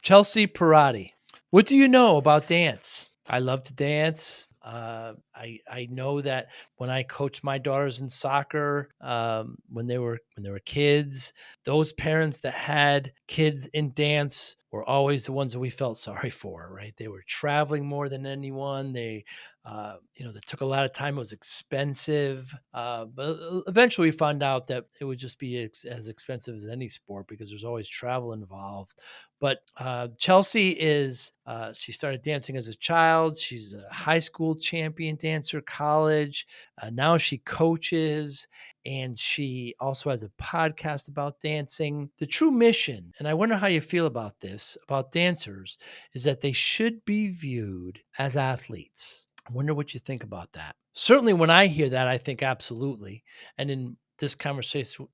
Chelsea Pierotti, what do you know about dance? I love to dance. I know that when I coached my daughters in soccer, when they were kids, those parents that had kids in dance were always the ones that we felt sorry for, right? They were traveling more than anyone. They took a lot of time. It was expensive, but eventually we found out that it would just be as expensive as any sport because there's always travel involved. But Chelsea she started dancing as a child. She's a high school champion dancer, college. Now she coaches, and she also has a podcast about dancing. The true mission, and I wonder how you feel about this, about dancers, is that they should be viewed as athletes. I wonder what you think about that. Certainly when I hear that, I think absolutely. And in this conversation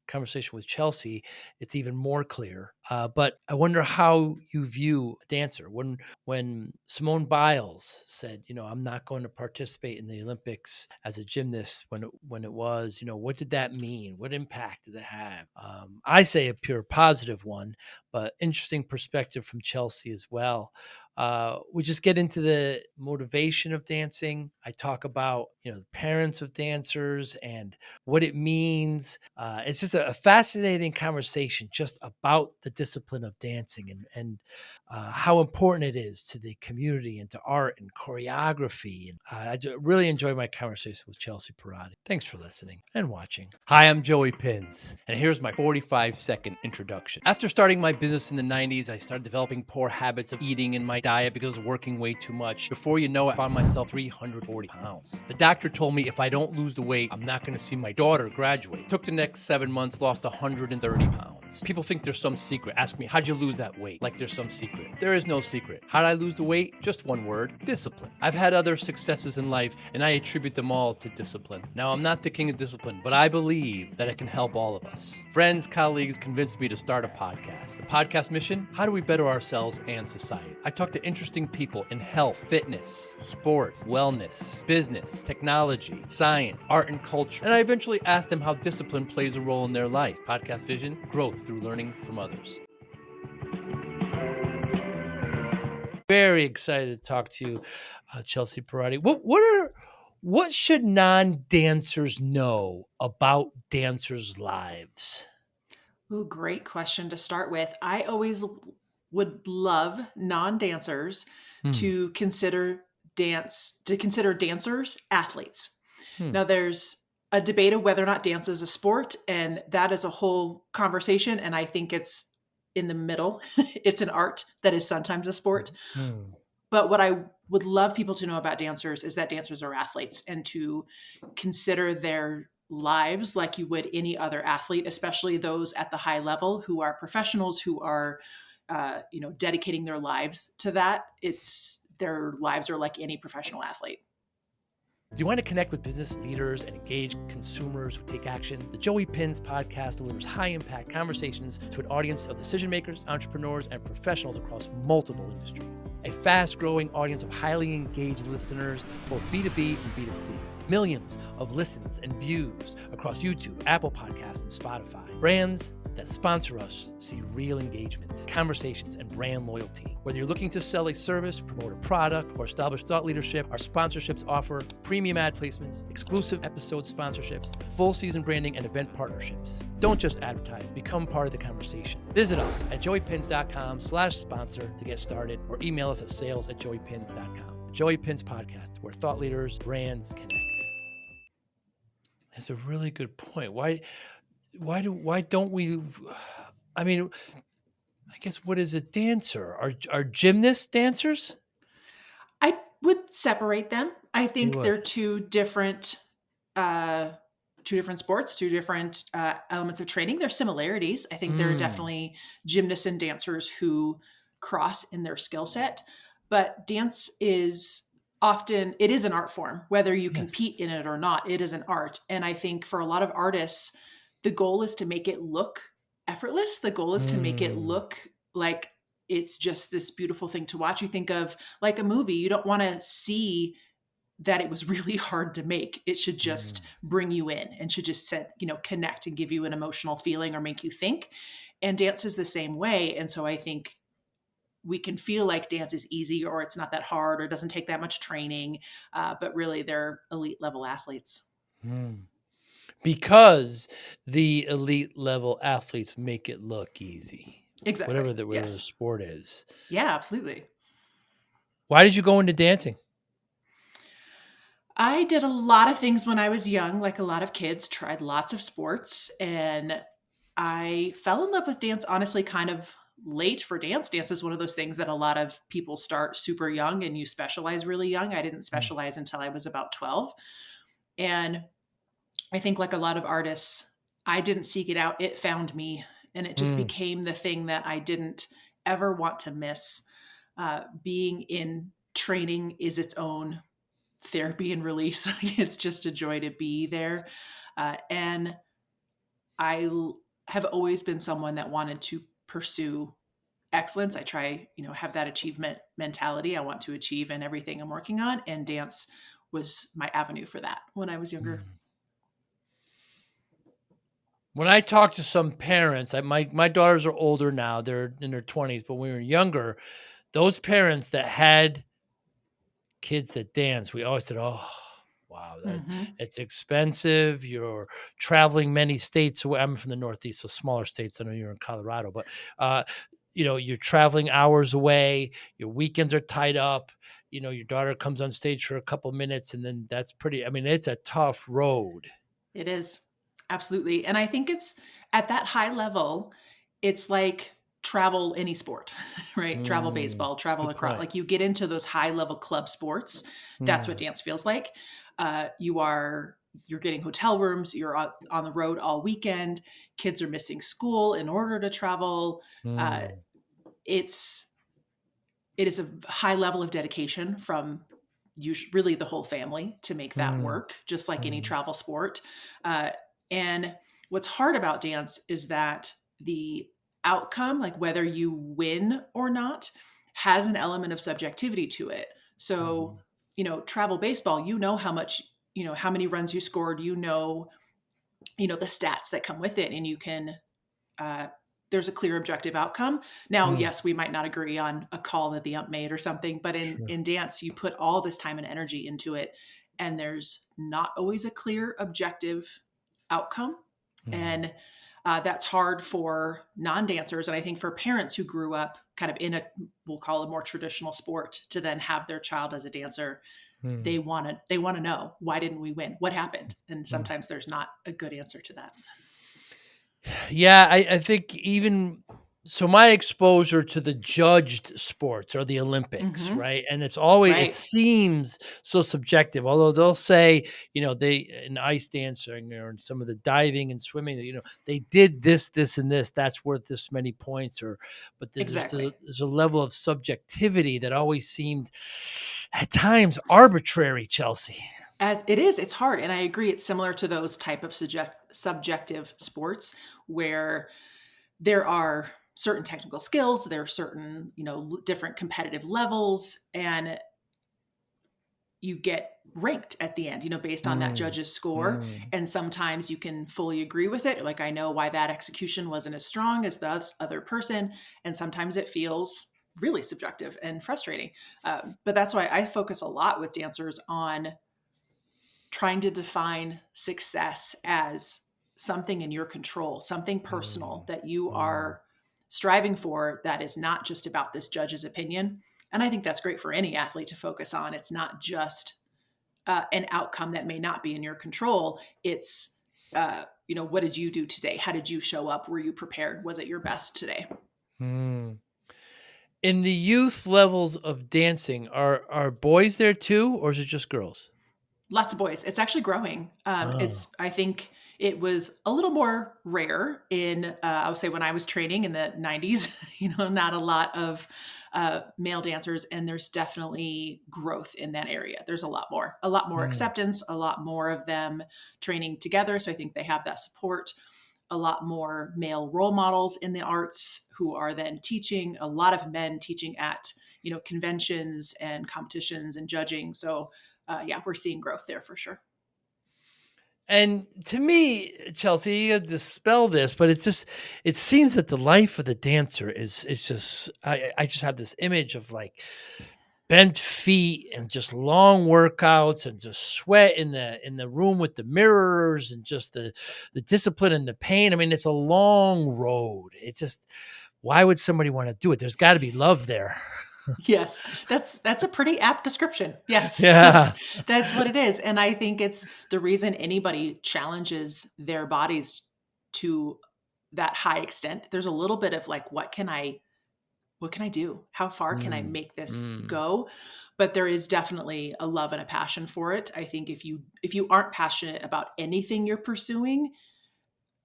with Chelsea, it's even more clear. But I wonder how you view a dancer. When Simone Biles said, I'm not going to participate in the Olympics as a gymnast when it was, what did that mean? What impact did it have? I say a pure positive one, but interesting perspective from Chelsea as well. We just get into the motivation of dancing. I talk about, the parents of dancers and what it means. It's just a fascinating conversation just about the discipline of dancing and how important it is to the community and to art and choreography. And really enjoy my conversation with Chelsea Pierotti. Thanks for listening and watching. Hi, I'm Joey Pinz, and here's my 45-second introduction. After starting my business in the 90s, I started developing poor habits of eating in my diet because of working way too much. Before you know it, I found myself 340 pounds. The doctor told me if I don't lose the weight, I'm not going to see my daughter graduate. Took the next 7 months, lost 130 pounds. People think there's some secret. Ask me, how'd you lose that weight? Like there's some secret. There is no secret. How'd I lose the weight? Just one word, discipline. I've had other successes in life, and I attribute them all to discipline. Now, I'm not the king of discipline, but I believe that it can help all of us. Friends, colleagues convinced me to start a podcast. The podcast mission? How do we better ourselves and society? I talk to interesting people in health, fitness, sport, wellness, business, technology, science, art, and culture. And I eventually ask them how discipline plays a role in their life. Podcast vision, growth through learning from others. Very excited to talk to you, Chelsea Pierotti. What should non-dancers know about dancers' lives? Ooh, great question to start with. I always would love non-dancers to consider dancers athletes. Now there's a debate of whether or not dance is a sport, and that is a whole conversation, and I think it's in the middle. It's an art that is sometimes a sport. But what I would love people to know about dancers is that dancers are athletes, and to consider their lives like you would any other athlete, especially those at the high level who are professionals, who are dedicating their lives to that. Their lives are like any professional athlete. Do you want to connect with business leaders and engage consumers who take action? The Joey Pinz podcast delivers high-impact conversations to an audience of decision makers, entrepreneurs, and professionals across multiple industries. A fast-growing audience of highly engaged listeners, both B2B and B2C. Millions of listens and views across YouTube, Apple Podcasts, and Spotify. Brands that sponsor us see real engagement, conversations, and brand loyalty. Whether you're looking to sell a service, promote a product, or establish thought leadership, our sponsorships offer premium ad placements, exclusive episode sponsorships, full season branding, and event partnerships. Don't just advertise, become part of the conversation. Visit us at joeypins.com/sponsor to get started, or email us at sales@joeypins.com. Joey Pinz Podcast, where thought leaders, brands connect. That's a really good point. Why don't we? I mean, I guess what is a dancer? Are gymnasts dancers? I would separate them. I think would. they're two different sports, two different elements of training. There's similarities. I think there are definitely gymnasts and dancers who cross in their skill set, but dance is it is an art form, whether you compete in it or not. It is an art. And I think for a lot of artists, the goal is to make it look effortless. The goal is to make it look like it's just this beautiful thing to watch. You think of like a movie, you don't want to see that it was really hard to make. It should just bring you in and should just connect and give you an emotional feeling or make you think. And dance is the same way. And so I think we can feel like dance is easy or it's not that hard or doesn't take that much training, but really they're elite level athletes. Hmm. Because the elite level athletes make it look easy, Exactly. whatever the Yes. sport is. Yeah, absolutely. Why did you go into dancing? I did a lot of things when I was young, like a lot of kids, tried lots of sports, and I fell in love with dance honestly kind of late for dance. Dance is one of those things that a lot of people start super young and you specialize really young. I didn't Mm, specialize until I was about 12. And I think, like a lot of artists, I didn't seek it out, it found me. And it just mm, became the thing that I didn't ever want to miss. Being in training is its own therapy and release. It's just a joy to be there. And have always been someone that wanted to pursue excellence. I try, have that achievement mentality. I want to achieve in everything I'm working on. And dance was my avenue for that when I was younger. mm. When I talk to some parents, my daughters are older now; they're in their 20s. But when we were younger, those parents that had kids that dance, we always said, "Oh, wow, that's Hmm. it's expensive. You're traveling many states away." I'm from the Northeast, so smaller states. I know you're in Colorado, but uh, you're traveling hours away. Your weekends are tied up. Your daughter comes on stage for a couple minutes, and then that's pretty. I mean, it's a tough road. It is. Absolutely. And I think it's at that high level, it's like travel any sport, right? Travel Mm, baseball, travel good across. point. Like you get into those high level club sports, that's what Mm, dance feels like. You're getting hotel rooms, you're on the road all weekend, kids are missing school in order to travel. Uh, mm, it's it is a high level of dedication from really the whole family to make that mm, work, just like any mm, travel sport. Uh, and what's hard about dance is that the outcome, like whether you win or not, has an element of subjectivity to it. So, mhm, travel baseball, how much, how many runs you scored, the stats that come with it, and you can uh, there's a clear objective outcome. Now, mm, yes, we might not agree on a call that the ump made or something, but in sure. in dance, you put all this time and energy into it, and there's not always a clear objective outcome, Mhm, and that's hard for non-dancers, and I think for parents who grew up kind of in we'll call it more traditional sport, to then have their child as a dancer. mm, They want to know, why didn't we win? What happened? And mm. sometimes there's not a good answer to that. Yeah, I think even so my exposure to the judged sports are the Olympics, Hmm. right? And it Right. seems so subjective, although they'll say, they in ice dancing or in some of the diving and swimming, they did this, this, and this, that's worth this many points, but Exactly. there's a level of subjectivity that always seemed at times arbitrary, Chelsea. As it is, it's hard. And I agree, it's similar to those type of subjective sports where there are certain technical skills, there are certain, different competitive levels, and you get ranked at the end, based on that Mm, judge's score. mm, And sometimes you can fully agree with it. Like, I know why that execution wasn't as strong as the other person. And sometimes it feels really subjective and frustrating. But that's why I focus a lot with dancers on trying to define success as something in your control, something personal mm, that you mm, are striving for, that is not just about this judge's opinion. And I think that's great for any athlete to focus on. It's not just an outcome that may not be in your control. It's, what did you do today? How did you show up? Were you prepared? Was it your best today? mm. In the youth levels of dancing, are boys there too, or is it just girls? Lots of boys. It's actually growing. Oh, I think it was a little more rare I would say when I was training in the 90s, not a lot of male dancers. And there's definitely growth in that area. There's a lot more mm, acceptance, a lot more of them training together. So I think they have that support, a lot more male role models in the arts who are then teaching, a lot of men teaching at, conventions and competitions and judging. So yeah, we're seeing growth there for sure. And to me, Chelsea, you dispel this, but it's just it seems that the life of the dancer is just I just have this image of like bent feet and just long workouts and just sweat in the room with the mirrors and just the discipline and the pain. I mean, it's a long road. It's just why would somebody want to do it? There's got to be love there. Yes, that's a pretty apt description. Yes, Yeah. that's what it is, and I think it's the reason anybody challenges their bodies to that high extent. There's a little bit of like, what can I do? How far can I Mm, make this mm, go? But there is definitely a love and a passion for it. I think if you aren't passionate about anything you're pursuing,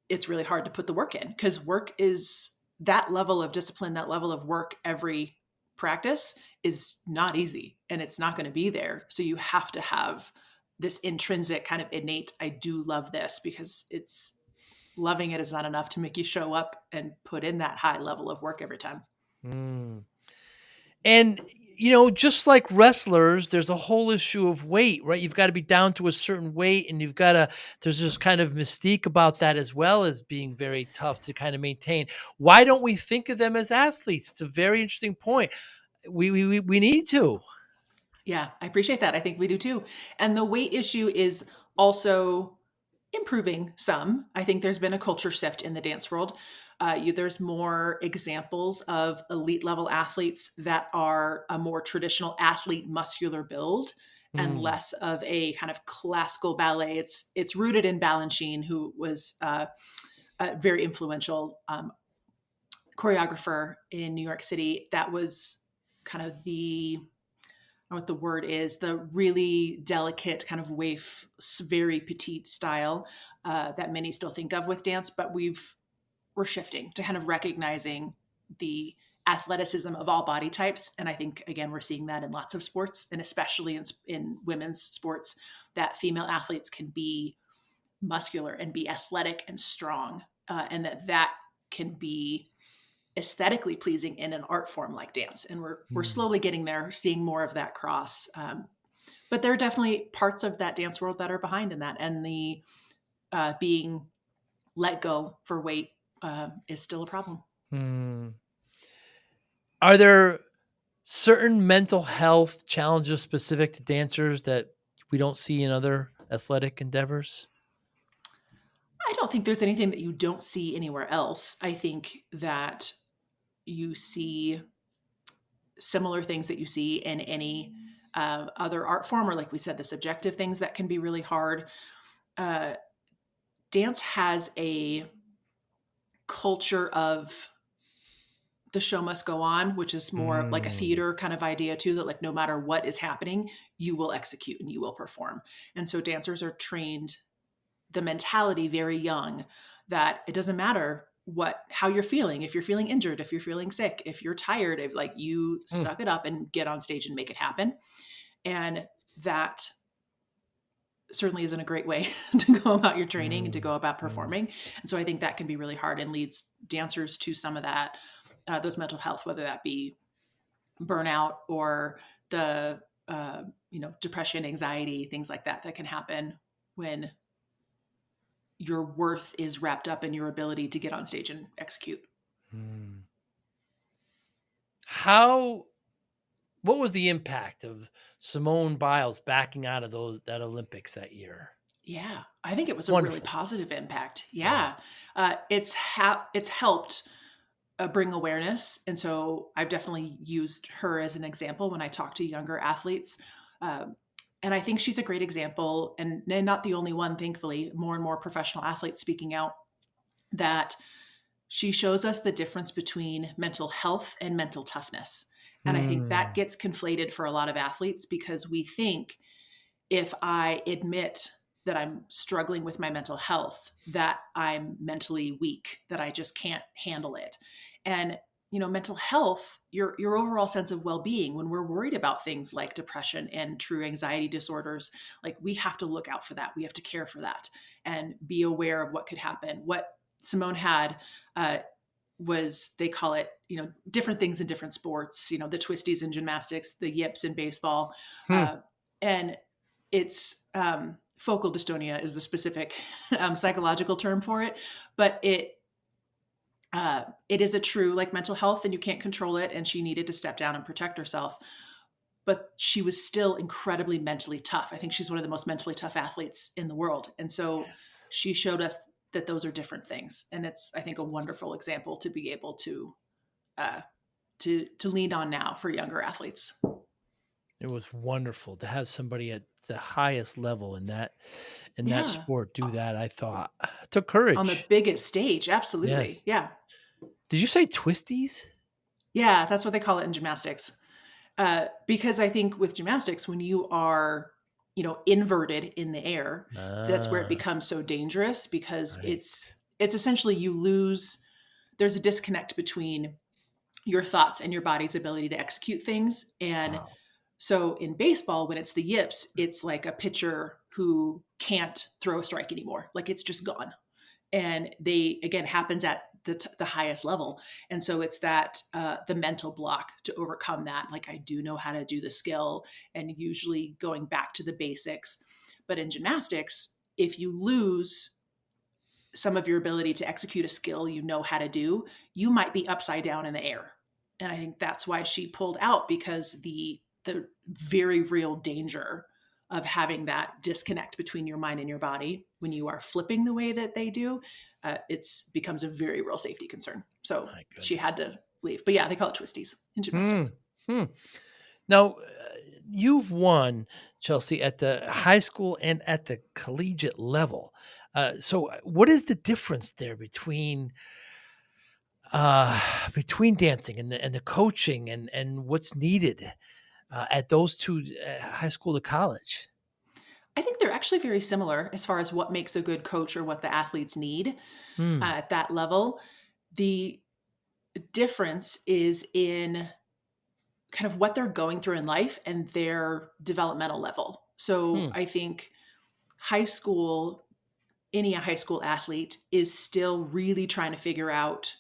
it's really hard to put the work in because work is that level of discipline, that level of work every practice is not easy and it's not going to be there. So you have to have this intrinsic kind of innate, I do love this because it's loving it is not enough to make you show up and put in that high level of work every time. mm. And just like wrestlers, there's a whole issue of weight, right? You've got to be down to a certain weight, and there's this kind of mystique about that as well as being very tough to kind of maintain. Why don't we think of them as athletes? It's a very interesting point. We need to. Yeah, I appreciate that. I think we do too. And the weight issue is also improving some. I think there's been a culture shift in the dance world. There's more examples of elite level athletes that are a more traditional athlete muscular build and Mm, less of a kind of classical ballet. It's rooted in Balanchine, who was a very influential choreographer in New York City. That was kind of the I don't know what the word is, the really delicate kind of waif, very petite style that many still think of with dance, but we're shifting to kind of recognizing the athleticism of all body types. And I think again we're seeing that in lots of sports, and especially in women's sports, that female athletes can be muscular and be athletic and strong, and that can be aesthetically pleasing in an art form like dance. And we're mm, slowly getting there, seeing more of that cross. But there are definitely parts of that dance world that are behind in that, and the being let go for weight is still a problem. mm. Are there certain mental health challenges specific to dancers that we don't see in other athletic endeavors? I don't think there's anything that you don't see anywhere else. I think that you see similar things that you see in any other art form, or like we said, the subjective things that can be really hard. Uh, Dance has a culture of the show must go on, which is more like a Mm, theater kind of idea too, that like no matter what is happening, you will execute and you will perform. And so dancers are trained the mentality very young that it doesn't matter how you're feeling, if you're feeling injured, if you're feeling sick, if you're tired, if like you mm, suck it up and get on stage and make it happen. And that certainly isn't a great way to go about your training and to mm, go about mm, performing. And so I think that can be really hard and leads dancers to some of that, those mental health, whether that be burnout or the, depression, anxiety, things like that, that can happen when your worth is wrapped up in your ability to get on stage and execute. mm. How what was the impact of Simone Biles backing out of that Olympics that year? Yeah, I think it was a really Wonderful. positive impact. Yeah. Yeah, it's helped bring awareness, and so I've definitely used her as an example when I talk to younger athletes. Um, and I think she's a great example, and not the only one. Thankfully, more and more professional athletes speaking out that she shows us the difference between mental health and mental toughness. And I think that Mm, gets conflated for a lot of athletes because we think if I admit that I'm struggling with my mental health, that I'm mentally weak, that I just can't handle it. And mental health, your overall sense of well-being, when we're worried about things like depression and true anxiety disorders, like we have to look out for that. We have to care for that and be aware of what could happen. What Simone had was, they call it, different things in different sports, the twisties in gymnastics, the yips in baseball. hmm, And it's focal dystonia is the specific psychological term for it, but it is a true like mental health, and you can't control it. And she needed to step down and protect herself, but she was still incredibly mentally tough. I think she's one of the most mentally tough athletes in the world, and so Yes. she showed us that those are different things. And it's, I think, a wonderful example to be able uh, to lean on now for younger athletes. It was wonderful to have somebody at the highest level in that Yeah, sport do that, I thought. It took on the courage. biggest stage, absolutely. Yes. Yeah, Did you say twisties? yeah, that's what they call it in gymnastics. Because I think with gymnastics, when you are, inverted in the air, that's where it Ah, becomes so dangerous, because it's right. it's essentially you lose. There's a disconnect between your thoughts and your body's ability to execute things. And Wow. so in baseball, when it's the yips, it's like a pitcher who can't throw a strike anymore. Like it's just gone. And they, again, happens at the highest level. And so it's that the mental block to overcome that. Like, I do know how to do the skill, and usually going back to the basics. But in gymnastics, if you lose some of your ability to execute a skill you know how to do, you might be upside down in the air. And I think that's why she pulled out, because the very real danger of having that disconnect between your mind and your body when you are flipping the way that they do, it's becomes a very real safety concern. So My she had goodness. to leave. But yeah, they call it twisties in Hmm. gymnastics. Hmm. Now, you've won, Chelsea, at the high school and at the collegiate level. So, what is the difference there between dancing and the coaching and what's needed at those two, high school to college? I think they're actually very similar as far as what makes a good coach or what the athletes need Hmm. at that level. The difference is in kind of what they're going through in life and their developmental level. So Hmm. I think high school, any high school athlete is still really trying to figure out,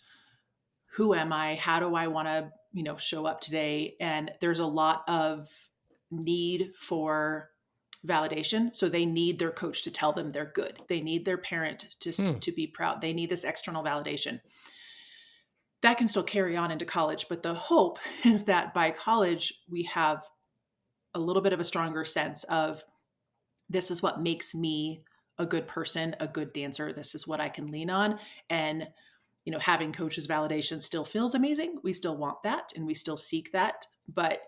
who am I? How do I want to, show up today? And there's a lot of need for validation. So they need their coach to tell them they're good. They need their parent Hmm. to be proud. They need this external validation. That can still carry on into college, but the hope is that by college we have a little bit of a stronger sense of, this is what makes me a good person, a good dancer. This is what I can lean on. And, having coaches validation still feels amazing. We still want that and we still seek that, but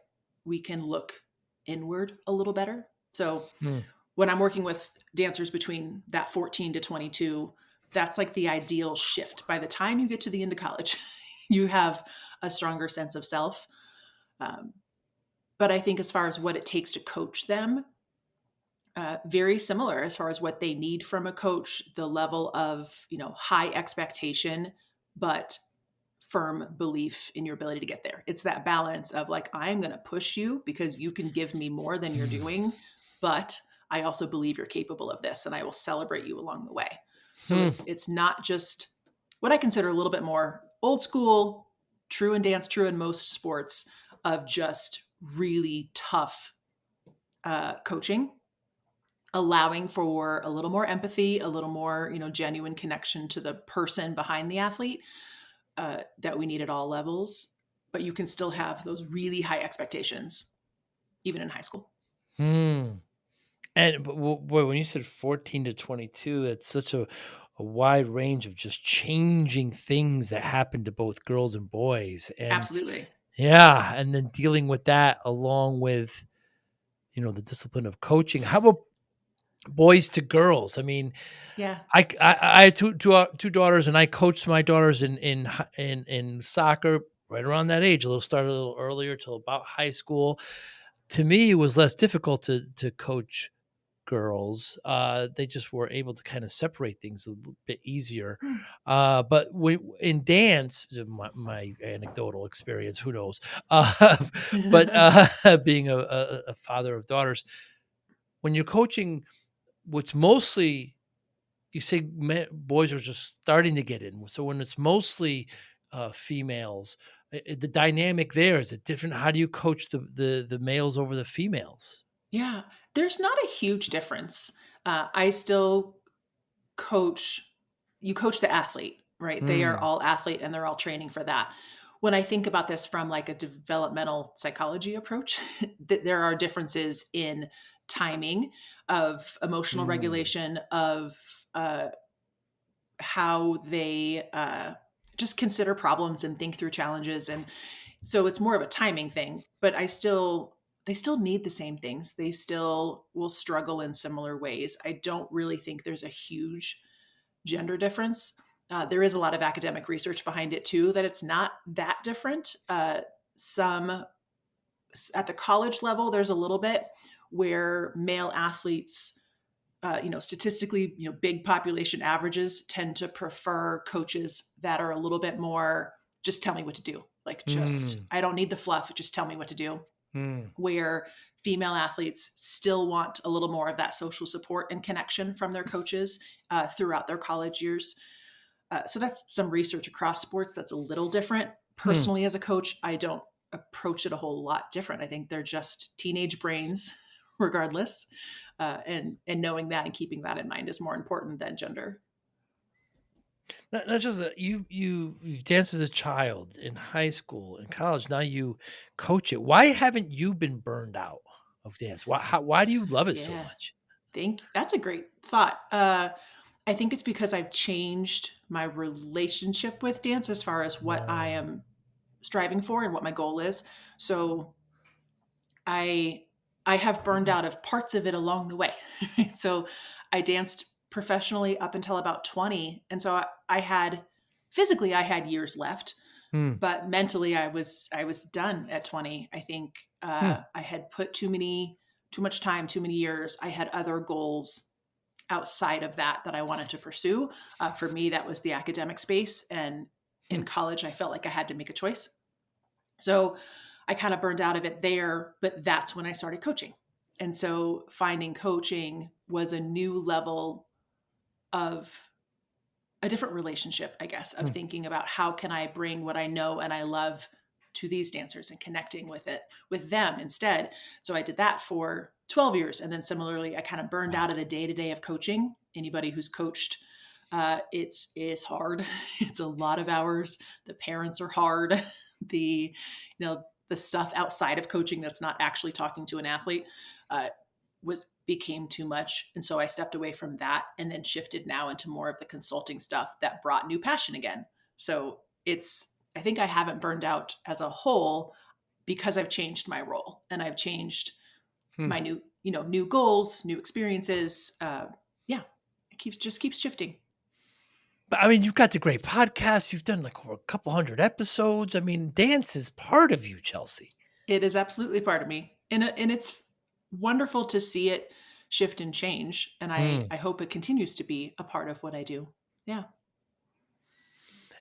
we can look inward a little better. So Hmm. when I'm working with dancers between that 14 to 22, that's like the ideal shift. By the time you get to the end of college, you have a stronger sense of self. Um, but I think as far as what it takes to coach them, very similar as far as what they need from a coach, the level of, high expectation, but firm belief in your ability to get there. It's that balance of like, I'm going to push you because you can give me more than you're doing, but I also believe you're capable of this, and I will celebrate you along the way. So Hmm. it's not just what I consider a little bit more old school, true in dance, true in most sports, of just really tough coaching, allowing for a little more empathy, a little more, genuine connection to the person behind the athlete, that we need at all levels. But you can still have those really high expectations, even in high school. Hmm. And but, boy, when you said 14 to 22, it's such a wide range of just changing things that happen to both girls and boys. And Absolutely. yeah, and then dealing with that along with, the discipline of coaching. How about boys to girls? I mean, Yeah. I have two daughters, and I coached my daughters in soccer right around that age. Started a little earlier till about high school. To me, it was less difficult to coach girls. They just were able to kind of separate things a little bit easier. Hmm. But in dance, my anecdotal experience, who knows? Uh, but being a father of daughters, when you're coaching, what's mostly you say boys are just starting to get in. So when it's mostly females, the dynamic there is it different? How do you coach the males over the females? Yeah. There's not a huge difference. I still coach, you coach the athlete, right? They are Mm. all athlete and they're all training for that. When I think about this from like a developmental psychology approach, there are differences in timing, of emotional Mm. regulation, of how they just consider problems and think through challenges. And so it's more of a timing thing, but they still need the same things. They still will struggle in similar ways. I don't really think there's a huge gender difference. There is a lot of academic research behind it too, that it's not that different. Some at the college level, there's a little bit where male athletes, statistically, big population averages tend to prefer coaches that are a little bit more, just tell me what to do. Like, just, Mm. I don't need the fluff, just tell me what to do. Mm. Where female athletes still want a little more of that social support and connection from their coaches throughout their college years. So that's some research across sports that's a little different. Mm. Personally, as a coach, I don't approach it a whole lot different. I think they're just teenage brains, regardless, and knowing that and keeping that in mind is more important than gender. Not just that you've danced as a child in high school, in college. Now you coach it. Why haven't you been burned out of dance? Why do you love it so Yeah, much? that's a great thought. I think it's because I've changed my relationship with dance as far as what I Oh. am striving for and what my goal is. So I I have burned out of parts of it along the way. So I danced professionally up until about 20, and so I had, physically I had years left, Hmm. but mentally I was done at 20. I think Hmm. I had put too much time, too many years. I had other goals outside of that I wanted to pursue. For me, that was the academic space, and Hmm. in college, I felt like I had to make a choice. So I kind of burned out of it there, but that's when I started coaching. And so finding coaching was a new level of a different relationship, I guess, of Hmm. thinking about how can I bring what I know and I love to these dancers and connecting with them instead. So I did that for 12 years. And then similarly, I kind of burned Wow. out of the day to day of coaching. Anybody who's coached, it's hard. It's a lot of hours. The parents are hard. The stuff outside of coaching that's not actually talking to an athlete uh, was became too much, and so I stepped away from that and then shifted now into more of the consulting stuff that brought new passion again. So it's, I think I haven't burned out as a whole because I've changed my role and I've changed Hmm. my new goals, new experiences. Yeah, it keeps shifting. But I mean, you've got the great podcast. You've done like over a couple hundred episodes. I mean, dance is part of you, Chelsea. It is absolutely part of me, and it's wonderful to see it shift and change, and Hmm. I hope it continues to be a part of what I do. Yeah.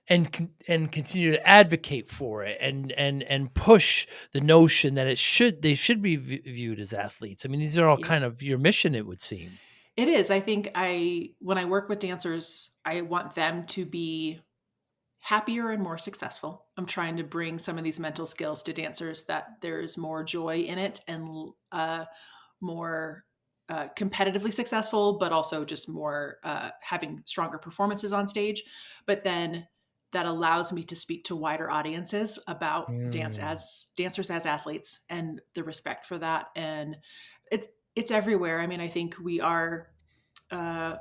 And continue to advocate for it and push the notion that they should be viewed as athletes. I mean, these are all Yeah. kind of your mission, it would seem. It is. I think when I work with dancers, I want them to be happier and more successful. I'm trying to bring some of these mental skills to dancers, that there's more joy in it and more competitively successful, but also just more having stronger performances on stage. But then that allows me to speak to wider audiences about Mm. dancers as athletes and the respect for that. And it's everywhere. I mean, I think we are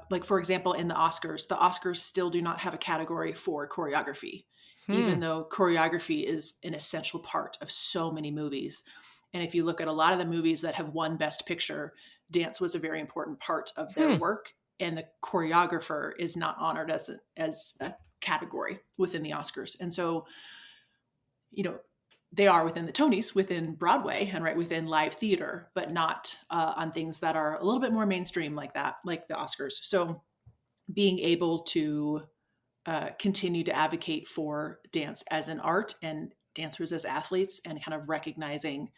like, for example, in the Oscars still do not have a category for choreography, even Hmm. though choreography is an essential part of so many movies. And if you look at a lot of the movies that have won Best Picture, dance was a very important part of their Hmm. work, and the choreographer is not honored as a category within the Oscars. And so, you know, they are within the Tonys, within Broadway, and right within live theater, but not on things that are a little bit more mainstream like that, like the Oscars. So being able to continue to advocate for dance as an art and dancers as athletes, and kind of recognizing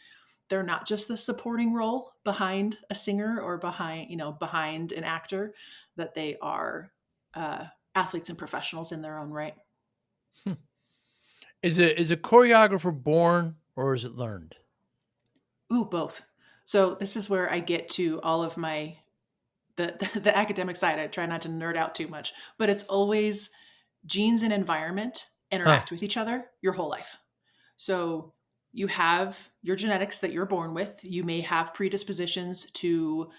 they're not just the supporting role behind a singer or behind an actor, that they are uh, athletes and professionals in their own right. Hmm. Is a choreographer born or is it learned? Ooh, both. So this is where I get to all of my the academic side. I try not to nerd out too much, but it's always genes and environment Huh. interact with each other your whole life. So you have your genetics that you're born with. You may have predispositions to,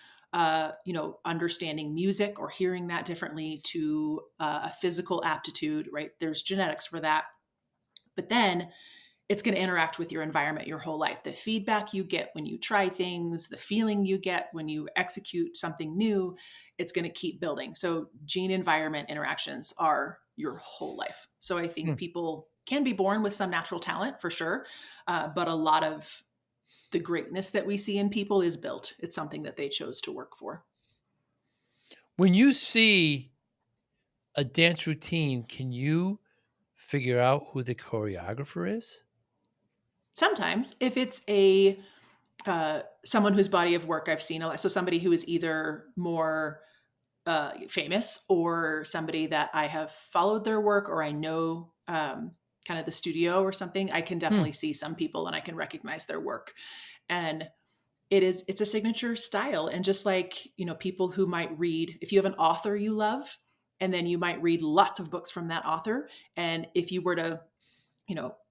understanding music or hearing that differently, to a physical aptitude, right? There's genetics for that. But then it's going to interact with your environment your whole life. The feedback you get when you try things, the feeling you get when you execute something new, it's going to keep building. So, gene environment interactions are your whole life. So, I Hmm. think people can be born with some natural talent for sure, but a lot of the greatness that we see in people is built. It's something that they chose to work for. When you see a dance routine, can you figure out who the choreographer is? Sometimes, if it's a someone whose body of work I've seen a lot, so somebody who is either more famous or somebody that I have followed their work or I know kind of the studio or something, I can Hmm. definitely see some people and I can recognize their work. And it's a signature style. And just like, people who might read, if you have an author you love, and then you might read lots of books from that author. And if you were to,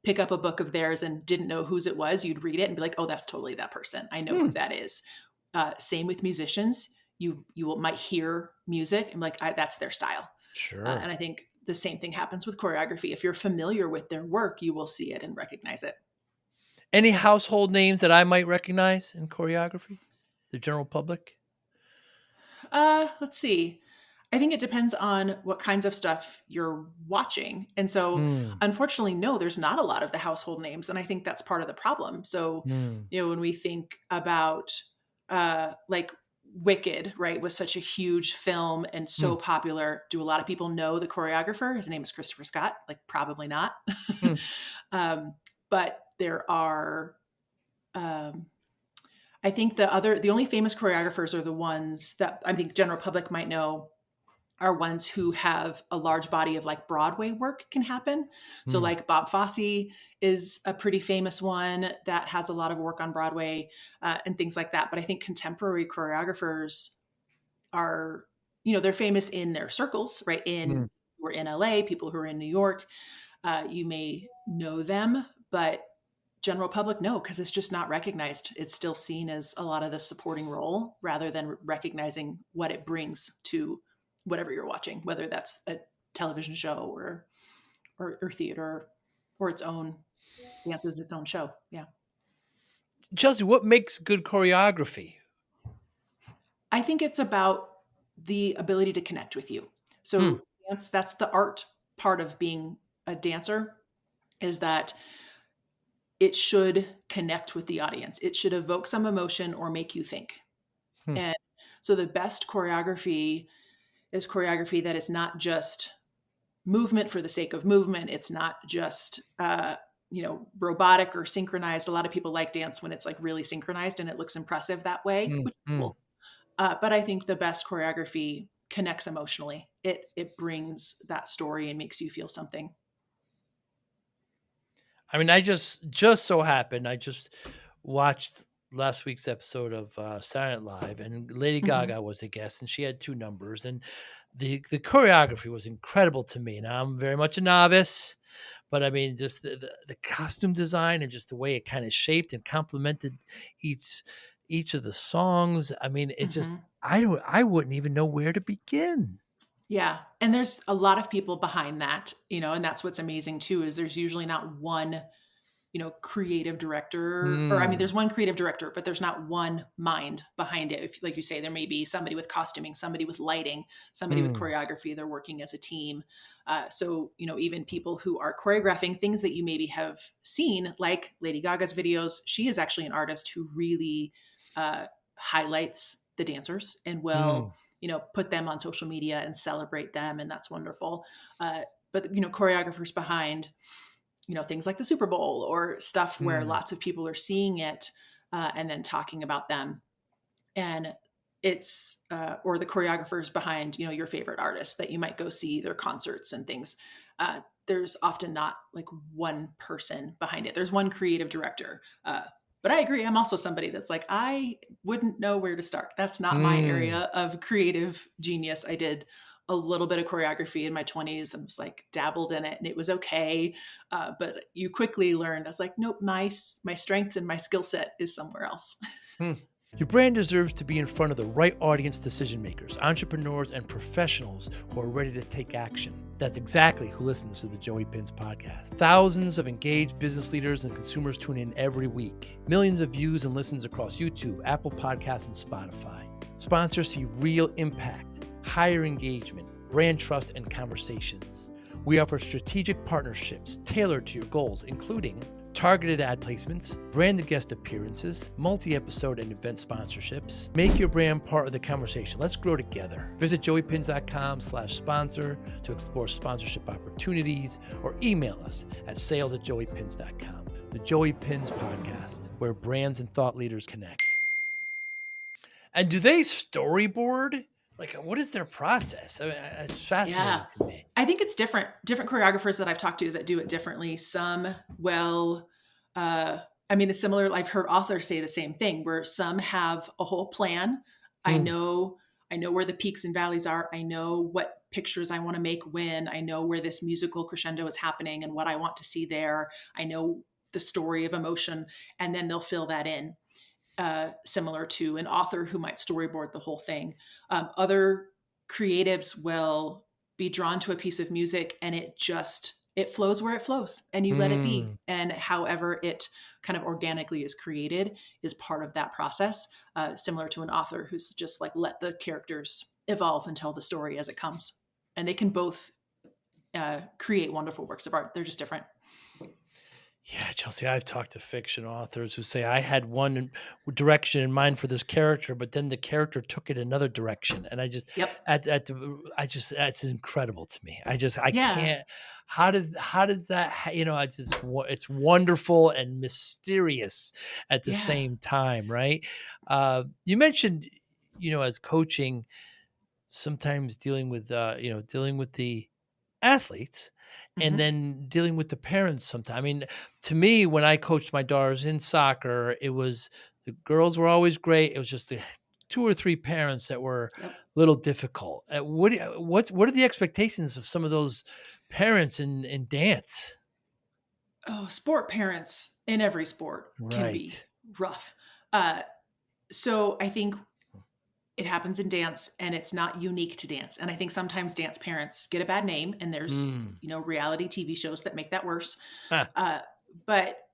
pick up a book of theirs and didn't know whose it was, you'd read it and be like, oh, that's totally that person. I know Hmm. who that is. Same with musicians. Might hear music and that's their style. Sure. And I think the same thing happens with choreography. If you're familiar with their work, you will see it and recognize it. Any household names that I might recognize in choreography? The general public? Let's see. I think it depends on what kinds of stuff you're watching. And so, Hmm. unfortunately, no, there's not a lot of the household names. And I think that's part of the problem. So, Hmm. when we think about like Wicked, right, was such a huge film and Hmm. so popular. Do a lot of people know the choreographer? His name is Christopher Scott. Like, probably not. Hmm. um, but there are um, I think the only famous choreographers are the ones that I think general public might know, are ones who have a large body of like Broadway work can happen. So Hmm. like Bob Fosse is a pretty famous one that has a lot of work on Broadway and things like that. But I think contemporary choreographers are, they're famous in their circles, right? Hmm. We're in LA, people who are in New York, you may know them, but general public, no, because it's just not recognized. It's still seen as a lot of the supporting role rather than recognizing what it brings to whatever you're watching, whether that's a television show or theater or its own dance is its own show. Yeah. Chelsea, what makes good choreography? I think it's about the ability to connect with you. Hmm. So that's the art part of being a dancer, is that it should connect with the audience. It should evoke some emotion or make you think. Hmm. And so the best choreography is choreography that is not just movement for the sake of movement. It's not just robotic or synchronized. A lot of people like dance when it's like really synchronized and it looks impressive that way, Hmm. which is Hmm. cool. But I think the best choreography connects emotionally. It brings that story and makes you feel something. I mean, I just so happened I just watched last week's episode of Saturday Night Live, and Lady Hmm. Gaga was the guest, and she had two numbers, and the choreography was incredible to me. Now I'm very much a novice, but I mean, just the costume design and just the way it kind of shaped and complemented each each of the songs. I mean, it's just Hmm. I wouldn't even know where to begin. Yeah. And there's a lot of people behind that, and that's what's amazing too, is there's usually not one creative director, or I mean, Hmm. there's one creative director, but there's not one mind behind it. If, like you say, there may be somebody with costuming, somebody with lighting, somebody with Hmm. choreography. They're working as a team. So, even people who are choreographing things that you maybe have seen, like Lady Gaga's videos, she is actually an artist who really highlights the dancers and will, Hmm. put them on social media and celebrate them. And that's wonderful. But, choreographers behind things like the Super Bowl or stuff where Hmm. lots of people are seeing it and then talking about them. And it's or the choreographers behind your favorite artists that you might go see their concerts and things. There's often not like one person behind it. There's one creative director, But I agree. I'm also somebody that's like, I wouldn't know where to start. That's not my Mm. area of creative genius. I did a little bit of choreography in my 20s and was like dabbled in it and it was okay. But you quickly learned, I was like, nope, my strengths and my skill set is somewhere else. Hmm. Your brand deserves to be in front of the right audience decision makers, entrepreneurs, and professionals who are ready to take action. That's exactly who listens to the Joey Pinz podcast. Thousands of engaged business leaders and consumers tune in every week. Millions of views and listens across YouTube, Apple Podcasts, and Spotify. Sponsors see real impact, higher engagement, brand trust, and conversations. We offer strategic partnerships tailored to your goals, including targeted ad placements, branded guest appearances, multi-episode and event sponsorships. Make your brand part of the conversation. Let's grow together. Visit joeypins.com/sponsor to explore sponsorship opportunities or email us at sales@joeypins.com. The Joey Pinz podcast, where brands and thought leaders connect. And do they storyboard? Like, what is their process? I mean, it's Yeah. fascinating to me. I think it's different choreographers that I've talked to that do it differently. Some will, I mean, it's similar. I've heard authors say the same thing where some have a whole plan. I Hmm. know, I know where the peaks and valleys are. I know what pictures I want to make when. I know where this musical crescendo is happening and what I want to see there. I know the story of emotion, and then they'll fill that in, similar to an author who might storyboard the whole thing. Other creatives will be drawn to a piece of music and it flows where it flows and you let it be, Hmm. and however it kind of organically is created is part of that process, similar to an author who's just like let the characters evolve and tell the story as it comes, and they can both create wonderful works of art. They're just different. Yeah, Chelsea, I've talked to fiction authors who say I had one direction in mind for this character, but then the character took it another direction, and I just Yep. at the I just that's incredible to me. I Yeah. can't. How does that? It's wonderful and mysterious at the Yeah. same time, right? You mentioned, as coaching, sometimes dealing with the athletes and Hmm. then dealing with the parents sometimes. I mean, to me, when I coached my daughters in soccer, it was the girls were always great. It was just the two or three parents that were Yep. a little difficult. What are the expectations of some of those parents in dance? Oh, sport parents in every sport can be Right. rough. Uh, so I think it happens in dance and it's not unique to dance. And I think sometimes dance parents get a bad name and there's, Mm. reality TV shows that make that worse. Huh. Uh, but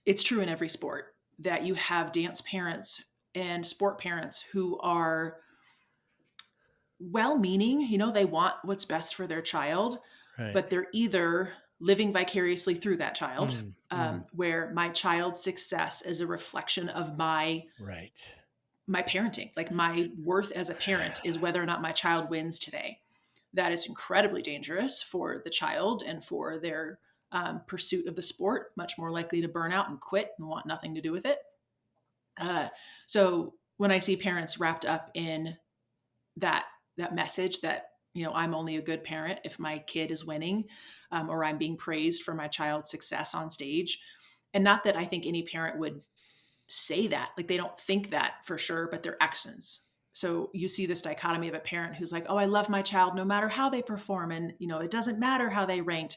it's true in every sport that you have dance parents and sport parents who are well meaning, they want what's best for their child, Right. but they're either living vicariously through that child, Mm. Mm. where my child's success is a reflection of Right. my parenting. Like my worth as a parent is whether or not my child wins today. That is incredibly dangerous for the child and for their pursuit of the sport, much more likely to burn out and quit and want nothing to do with it. So when I see parents wrapped up in that that message that, I'm only a good parent if my kid is winning, or I'm being praised for my child's success on stage, and not that I think any parent would say that, like they don't think that for sure, but their actions. So you see this dichotomy of a parent who's like, oh, I love my child no matter how they perform, and it doesn't matter how they ranked,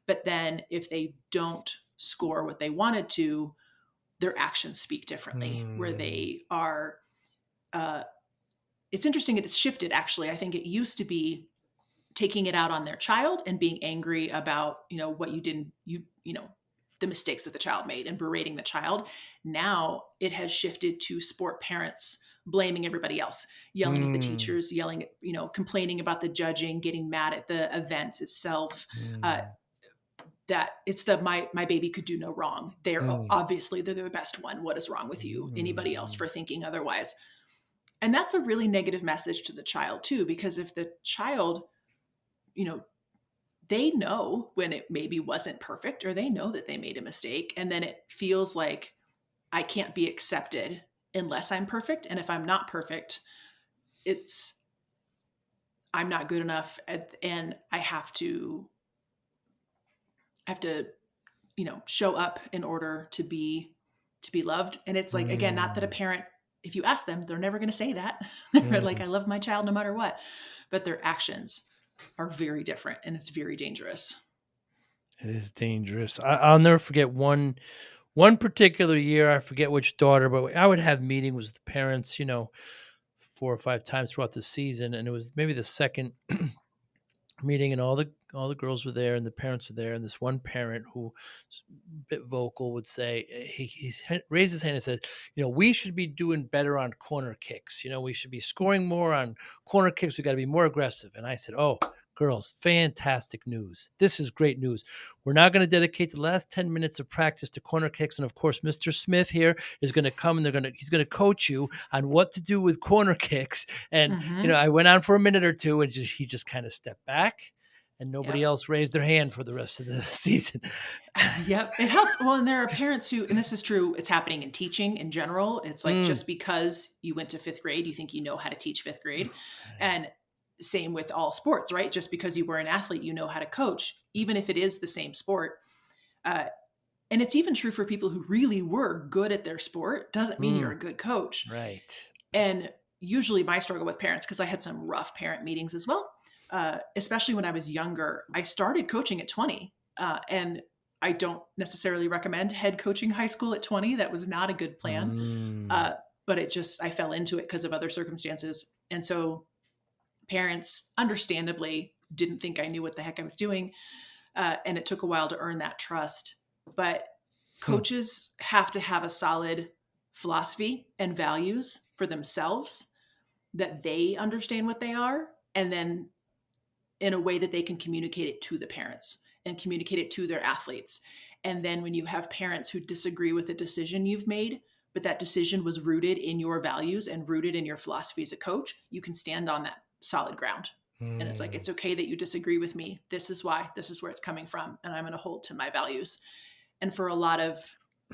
but then if they don't score what they wanted to, their actions speak differently, where Mm. they are uh, it's interesting, it's shifted actually. I think it used to be taking it out on their child and being angry about, what you didn't, the mistakes that the child made and berating the child. Now it has shifted to sport parents blaming everybody else, yelling at the Mm. teachers, yelling at, complaining about the judging, getting mad at the events itself. Uh, Mm. that it's my baby could do no wrong. Mm. They're the best one. What is wrong with you? Anybody else Mm. for thinking otherwise? And that's a really negative message to the child too, because if the child, you know, they know when it maybe wasn't perfect or they know that they made a mistake, and then it feels like I can't be accepted unless I'm perfect, and if I'm not perfect, it's I'm not good enough, and I have to show up in order to be to be loved. And it's like, again, not that a Mm, parent, if you ask them, they're never going to say that. They're like, mm. I love my child no matter what. But their actions are very different and it's very dangerous. It is dangerous. I'll never forget one particular year. I forget which daughter, but I would have meetings with the parents, 4 or 5 times throughout the season, and it was maybe the second meeting, and all the girls were there and the parents were there, and this one parent who was a bit vocal would say, raised his hand and said, we should be doing better on corner kicks. We should be scoring more on corner kicks. We got to be more aggressive. And I said, oh, girls, fantastic news. This is great news. We're now going to dedicate the last 10 minutes of practice to corner kicks, and of course Mr. Smith here is going to come, and he's going to coach you on what to do with corner kicks. And Mm-hmm. I went on for a minute or two, and he just kind of stepped back, and nobody Yep. else raised their hand for the rest of the season. Yep. It helps. Well, and there are parents who, and this is true, it's happening in teaching in general. It's like Mm. just because you went to fifth grade, you think you know how to teach fifth grade. Right. And same with all sports, right? Just because you were an athlete, you know how to coach, even if it is the same sport. Uh, and it's even true for people who really were good at their sport, doesn't mean you're Mm. a good coach. Right. And usually my struggle with parents, because I had some rough parent meetings as well, especially when I was younger. I started coaching at 20, and I don't necessarily recommend head coaching high school at 20. That was not a good plan. Mm. Uh, but I fell into it because of other circumstances. And so parents understandably didn't think I knew what the heck I was doing. And it took a while to earn that trust. But Hmm. coaches have to have a solid philosophy and values for themselves that they understand what they are. And then in a way that they can communicate it to the parents and communicate it to their athletes. And then when you have parents who disagree with a decision you've made, but that decision was rooted in your values and rooted in your philosophy as a coach, you can stand on that solid ground. And it's like, Mm. it's okay that you disagree with me. This is why, this is where it's coming from. And I'm going to hold to my values. And for a lot of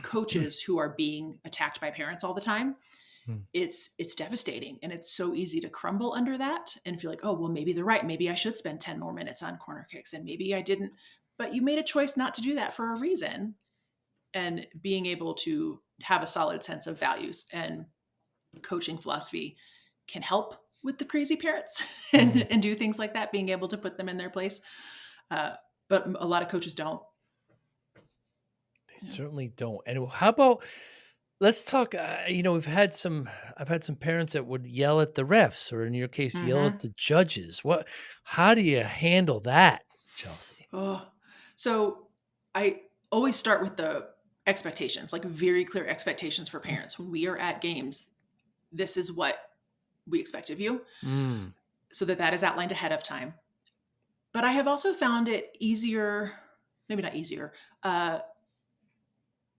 coaches who are being attacked by parents all the time, Mm. it's devastating, and it's so easy to crumble under that and feel like, oh well, maybe they're right, maybe I should spend 10 more minutes on corner kicks, and maybe I didn't. But you made a choice not to do that for a reason. And being able to have a solid sense of values and coaching philosophy can help with the crazy parents Mm. and do things like that, being able to put them in their place. uh, but a lot of coaches don't. They Yeah. certainly don't. And how about, let's talk. I've had some parents that would yell at the refs, or in your case, yell at Mm-hmm. the judges. How do you handle that, Chelsea? Oh, so I always start with the expectations, like very clear expectations for parents. When we are at games, this is what we expect of you, Mm. so that that is outlined ahead of time. But I have also found it easier, maybe not easier, uh,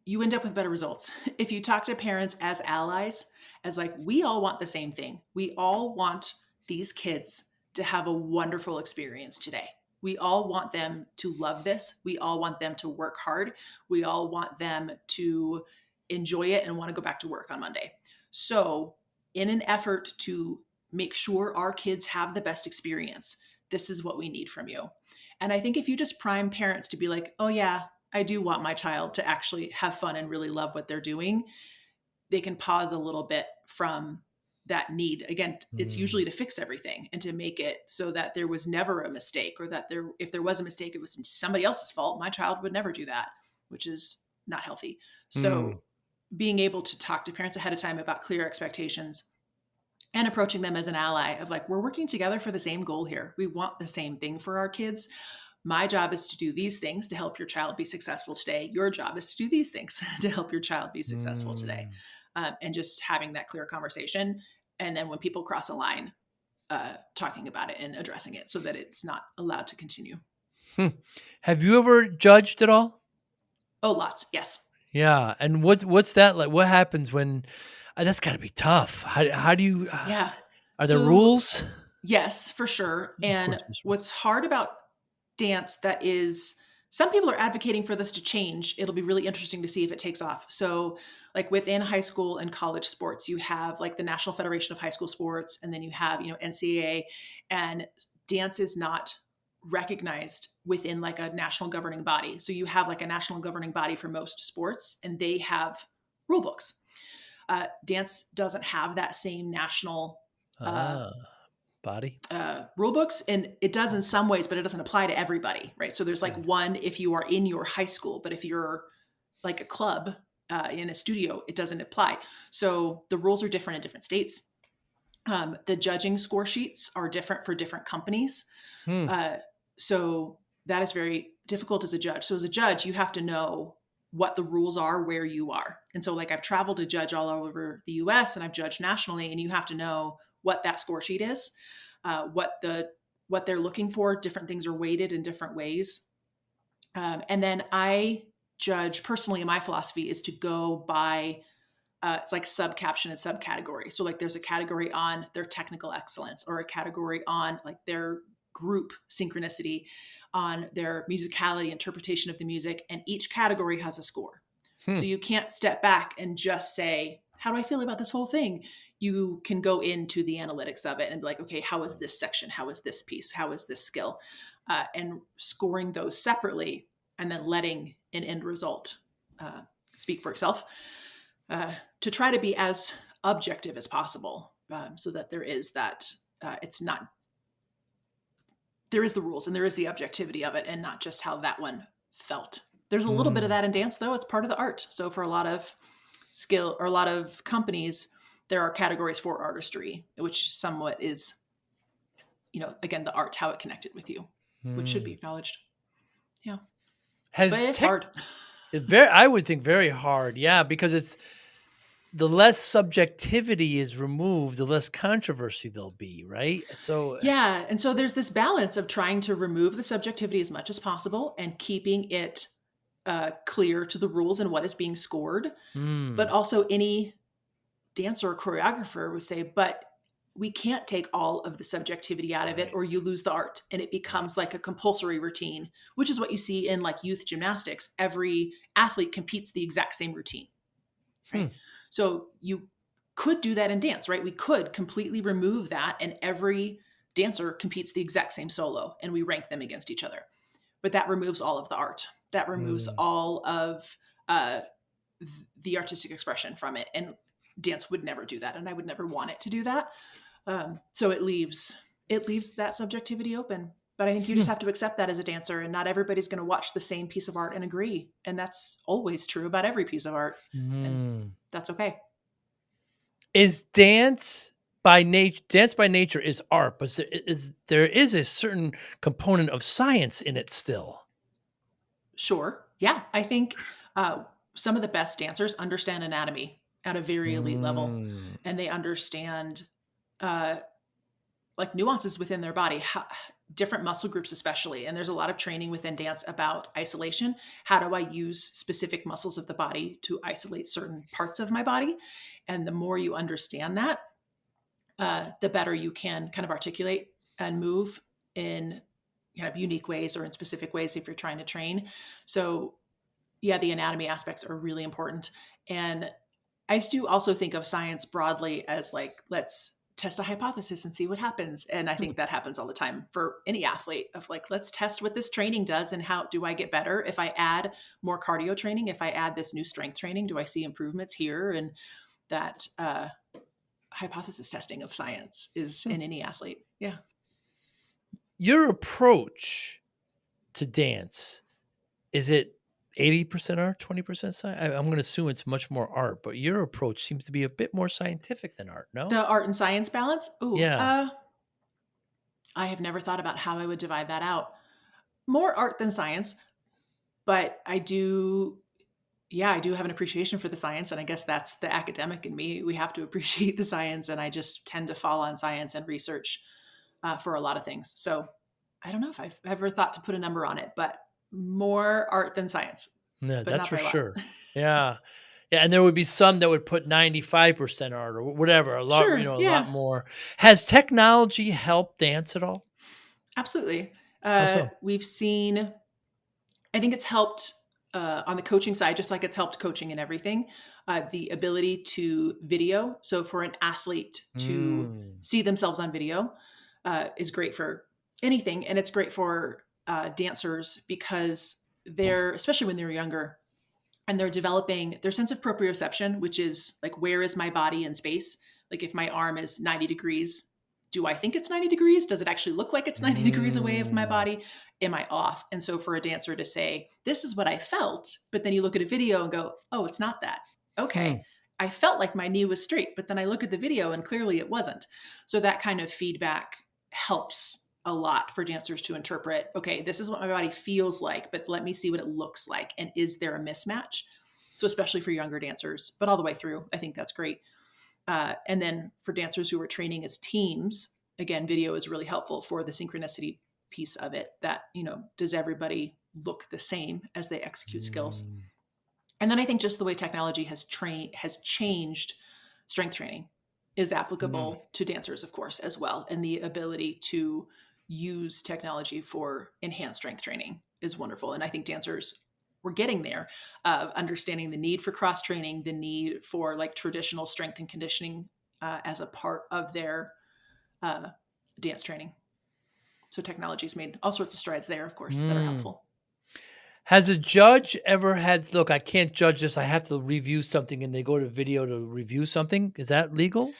you end up with better results if you talk to parents as allies, as like, we all want the same thing. We all want these kids to have a wonderful experience today. We all want them to love this. We all want them to work hard. We all want them to enjoy it and want to go back to work on Monday. So, in an effort to make sure our kids have the best experience, this is what we need from you. And I think if you just prime parents to be like, oh, yeah, I do want my child to actually have fun and really love what they're doing, they can pause a little bit from that need. Again, it's Mm. usually to fix everything and to make it so that there was never a mistake, or that if there was a mistake, it was somebody else's fault. My child would never do that, which is not healthy. Mm. So being able to talk to parents ahead of time about clear expectations and approaching them as an ally of like, we're working together for the same goal here. We want the same thing for our kids. My job is to do these things to help your child be successful today. Your job is to do these things to help your child be successful today. Mm. And just having that clear conversation. And then when people cross a line, talking about it and addressing it so that it's not allowed to continue. Hmm. Have you ever judged at all? Oh, lots. Yes. Yeah, and what's that like? What happens when that's gotta be tough. How do you Yeah. are there So, rules? yes, for sure. Of And course there's rules. what's hard about dance that is, some people are advocating for this to change. It'll be really interesting to see if it takes off. So, like within high school and college sports, you have like the National Federation of High School Sports, and then you have, NCAA, and dance is not recognized within like a national governing body. So you have like a national governing body for most sports, and they have rule books. Dance doesn't have that same national body rule books, and it does in some ways, but it doesn't apply to everybody, right? So there's like one if you are in your high school, but if you're like a club in a studio, it doesn't apply. So the rules are different in different states. The judging score sheets are different for different companies. So that is very difficult as a judge. So as a judge, you have to know what the rules are where you are. And so like I've traveled to judge all over the US and I've judged nationally, and you have to know what that score sheet is, what they're looking for. Different things are weighted in different ways. And then I judge personally, my philosophy is to go by it's like sub caption and subcategory. So like there's a category on their technical excellence, or a category on like their group synchronicity, on their musicality, interpretation of the music, and each category has a score. So you can't step back and just say, how do I feel about this whole thing? You can go into the analytics of it and be like, okay, how is this section? How is this piece? How is this skill? And scoring those separately, and then letting an end result speak for itself, to try to be as objective as possible, so that there is that it's not, there is the rules and there is the objectivity of it, and not just how that one felt. There's a little bit of that in dance, though. It's part of the art. So for a lot of skill or a lot of companies, there are categories for artistry, which somewhat is, again, the art, how it connected with you, which should be acknowledged. Yeah. But it's hard. I would think very hard. Yeah. Because it's the less subjectivity is removed, the less controversy there'll be. Right. So, yeah. And so there's this balance of trying to remove the subjectivity as much as possible and keeping it clear to the rules and what is being scored. But also any dancer or choreographer would say, but we can't take all of the subjectivity out of it, or you lose the art, and it becomes like a compulsory routine, which is what you see in like youth gymnastics. Every athlete competes the exact same routine, right? So you could do that in dance, right? We could completely remove that, and every dancer competes the exact same solo, and we rank them against each other. But that removes all of the art. That removes all of the artistic expression from it. And dance would never do that, and I would never want it to do that. So it leaves that subjectivity open. But I think you just have to accept that as a dancer, and not everybody's going to watch the same piece of art and agree. And that's always true about every piece of art. And that's okay. Is dance by nature is art, but there is a certain component of science in it still. Sure. Yeah. I think some of the best dancers understand anatomy at a very elite level, and they understand like nuances within their body, different muscle groups especially. And there's a lot of training within dance about isolation. How do I use specific muscles of the body to isolate certain parts of my body? And the more you understand that, the better you can kind of articulate and move in kind of unique ways, or in specific ways if you're trying to train. So yeah, the anatomy aspects are really important. And I do also think of science broadly as like, let's test a hypothesis and see what happens. And I think that happens all the time for any athlete, of like, let's test what this training does, and how do I get better? If I add more cardio training, if I add this new strength training, do I see improvements here? And that hypothesis testing of science is in any athlete. Yeah. Your approach to dance, is it 80% art, 20% science? I'm going to assume it's much more art, but your approach seems to be a bit more scientific than art, no? The art and science balance? Ooh, Yeah. I have never thought about how I would divide that out. More art than science, but I do have an appreciation for the science. And I guess that's the academic in me. We have to appreciate the science. And I just tend to fall on science and research for a lot of things. So I don't know if I've ever thought to put a number on it, but more art than science. Yeah, But that's not for by a lot. sure. Yeah. Yeah, and there would be some that would put 95% art or whatever, a lot, Sure. a lot Yeah, more. Has technology helped dance at all? absolutely. How so? We've seen, I think it's helped on the coaching side, just like it's helped coaching and everything, the ability to video. So for an athlete to see themselves on video is great for anything. And it's great for dancers, because they're, especially when they're younger, and they're developing their sense of proprioception, which is like, where is my body in space? Like if my arm is 90 degrees, do I think it's 90 degrees? Does it actually look like it's 90 degrees away of my Mm. body? Am I off? And so for a dancer to say, this is what I felt, but then you look at a video and go, oh, it's not that. Hmm. Okay. I felt like my knee was straight, but then I look at the video and clearly it wasn't. So that kind of feedback helps a lot for dancers to interpret, okay, this is what my body feels like, but let me see what it looks like. And is there a mismatch? So, especially for younger dancers, but all the way through, I think that's great. And then for dancers who are training as teams, again, video is really helpful for the synchronicity piece of it. That, does everybody look the same as they execute skills? Mm. And then I think just the way technology has changed strength training is Mm. applicable to dancers, of course, as well. And the ability to use technology for enhanced strength training is wonderful. And I think dancers, we're getting there of understanding the need for cross training, the need for like traditional strength and conditioning as a part of their uh, dance training. So technology's made all sorts of strides there, of course, that are Mm. helpful. Has a judge ever had, look, I can't judge this. I have to review something, and they go to video to review something. Is that legal?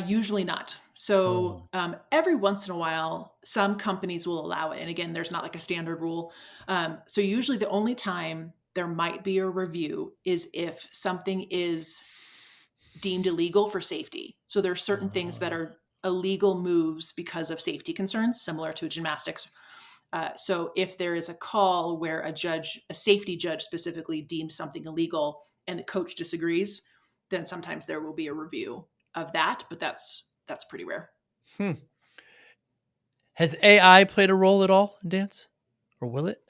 Usually not. Oh. So every once in a while, some companies will allow it. And again, there's not like a standard rule. So usually the only time there might be a review is if something is deemed illegal for safety. So there's certain things that Oh. are illegal moves because of safety concerns, similar to gymnastics. So if there is a call where a safety judge specifically deemed something illegal and the coach disagrees, then sometimes there will be a review of that, but that's pretty rare. Hmm. Has AI played a role at all in dance, or will it?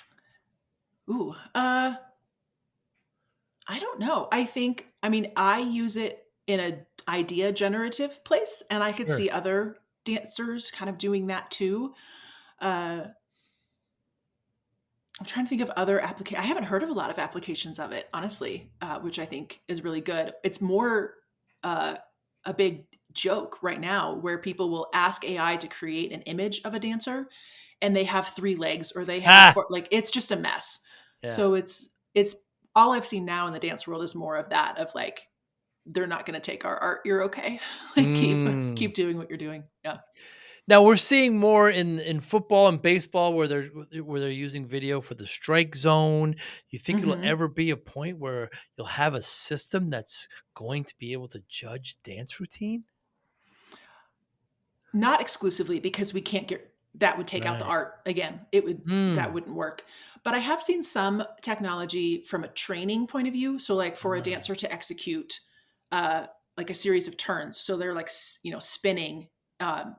Ooh, I don't know. I mean, I use it in a idea generative place, and I could Sure. see other dancers kind of doing that too. Uh, I'm trying to think of other applications. I haven't heard of a lot of applications of it, honestly, which I think is really good. It's more uh, a big joke right now where people will ask AI to create an image of a dancer and they have three legs or they have Ah, four, like it's just a mess. yeah. So it's all I've seen now in the dance world is more of that of like, they're not going to take our art. You're okay. Like Mm. keep doing what you're doing. Yeah. Now we're seeing more in football and baseball where they're using video for the strike zone. You think it'll Hmm. ever be a point where you'll have a system that's going to be able to judge dance routine? Not exclusively because we can't get that would take out the Right. art again. That Mm. wouldn't work. But I have seen some technology from a training point of view. So like for a Ah. dancer to execute uh like a series of turns. So they're like spinning um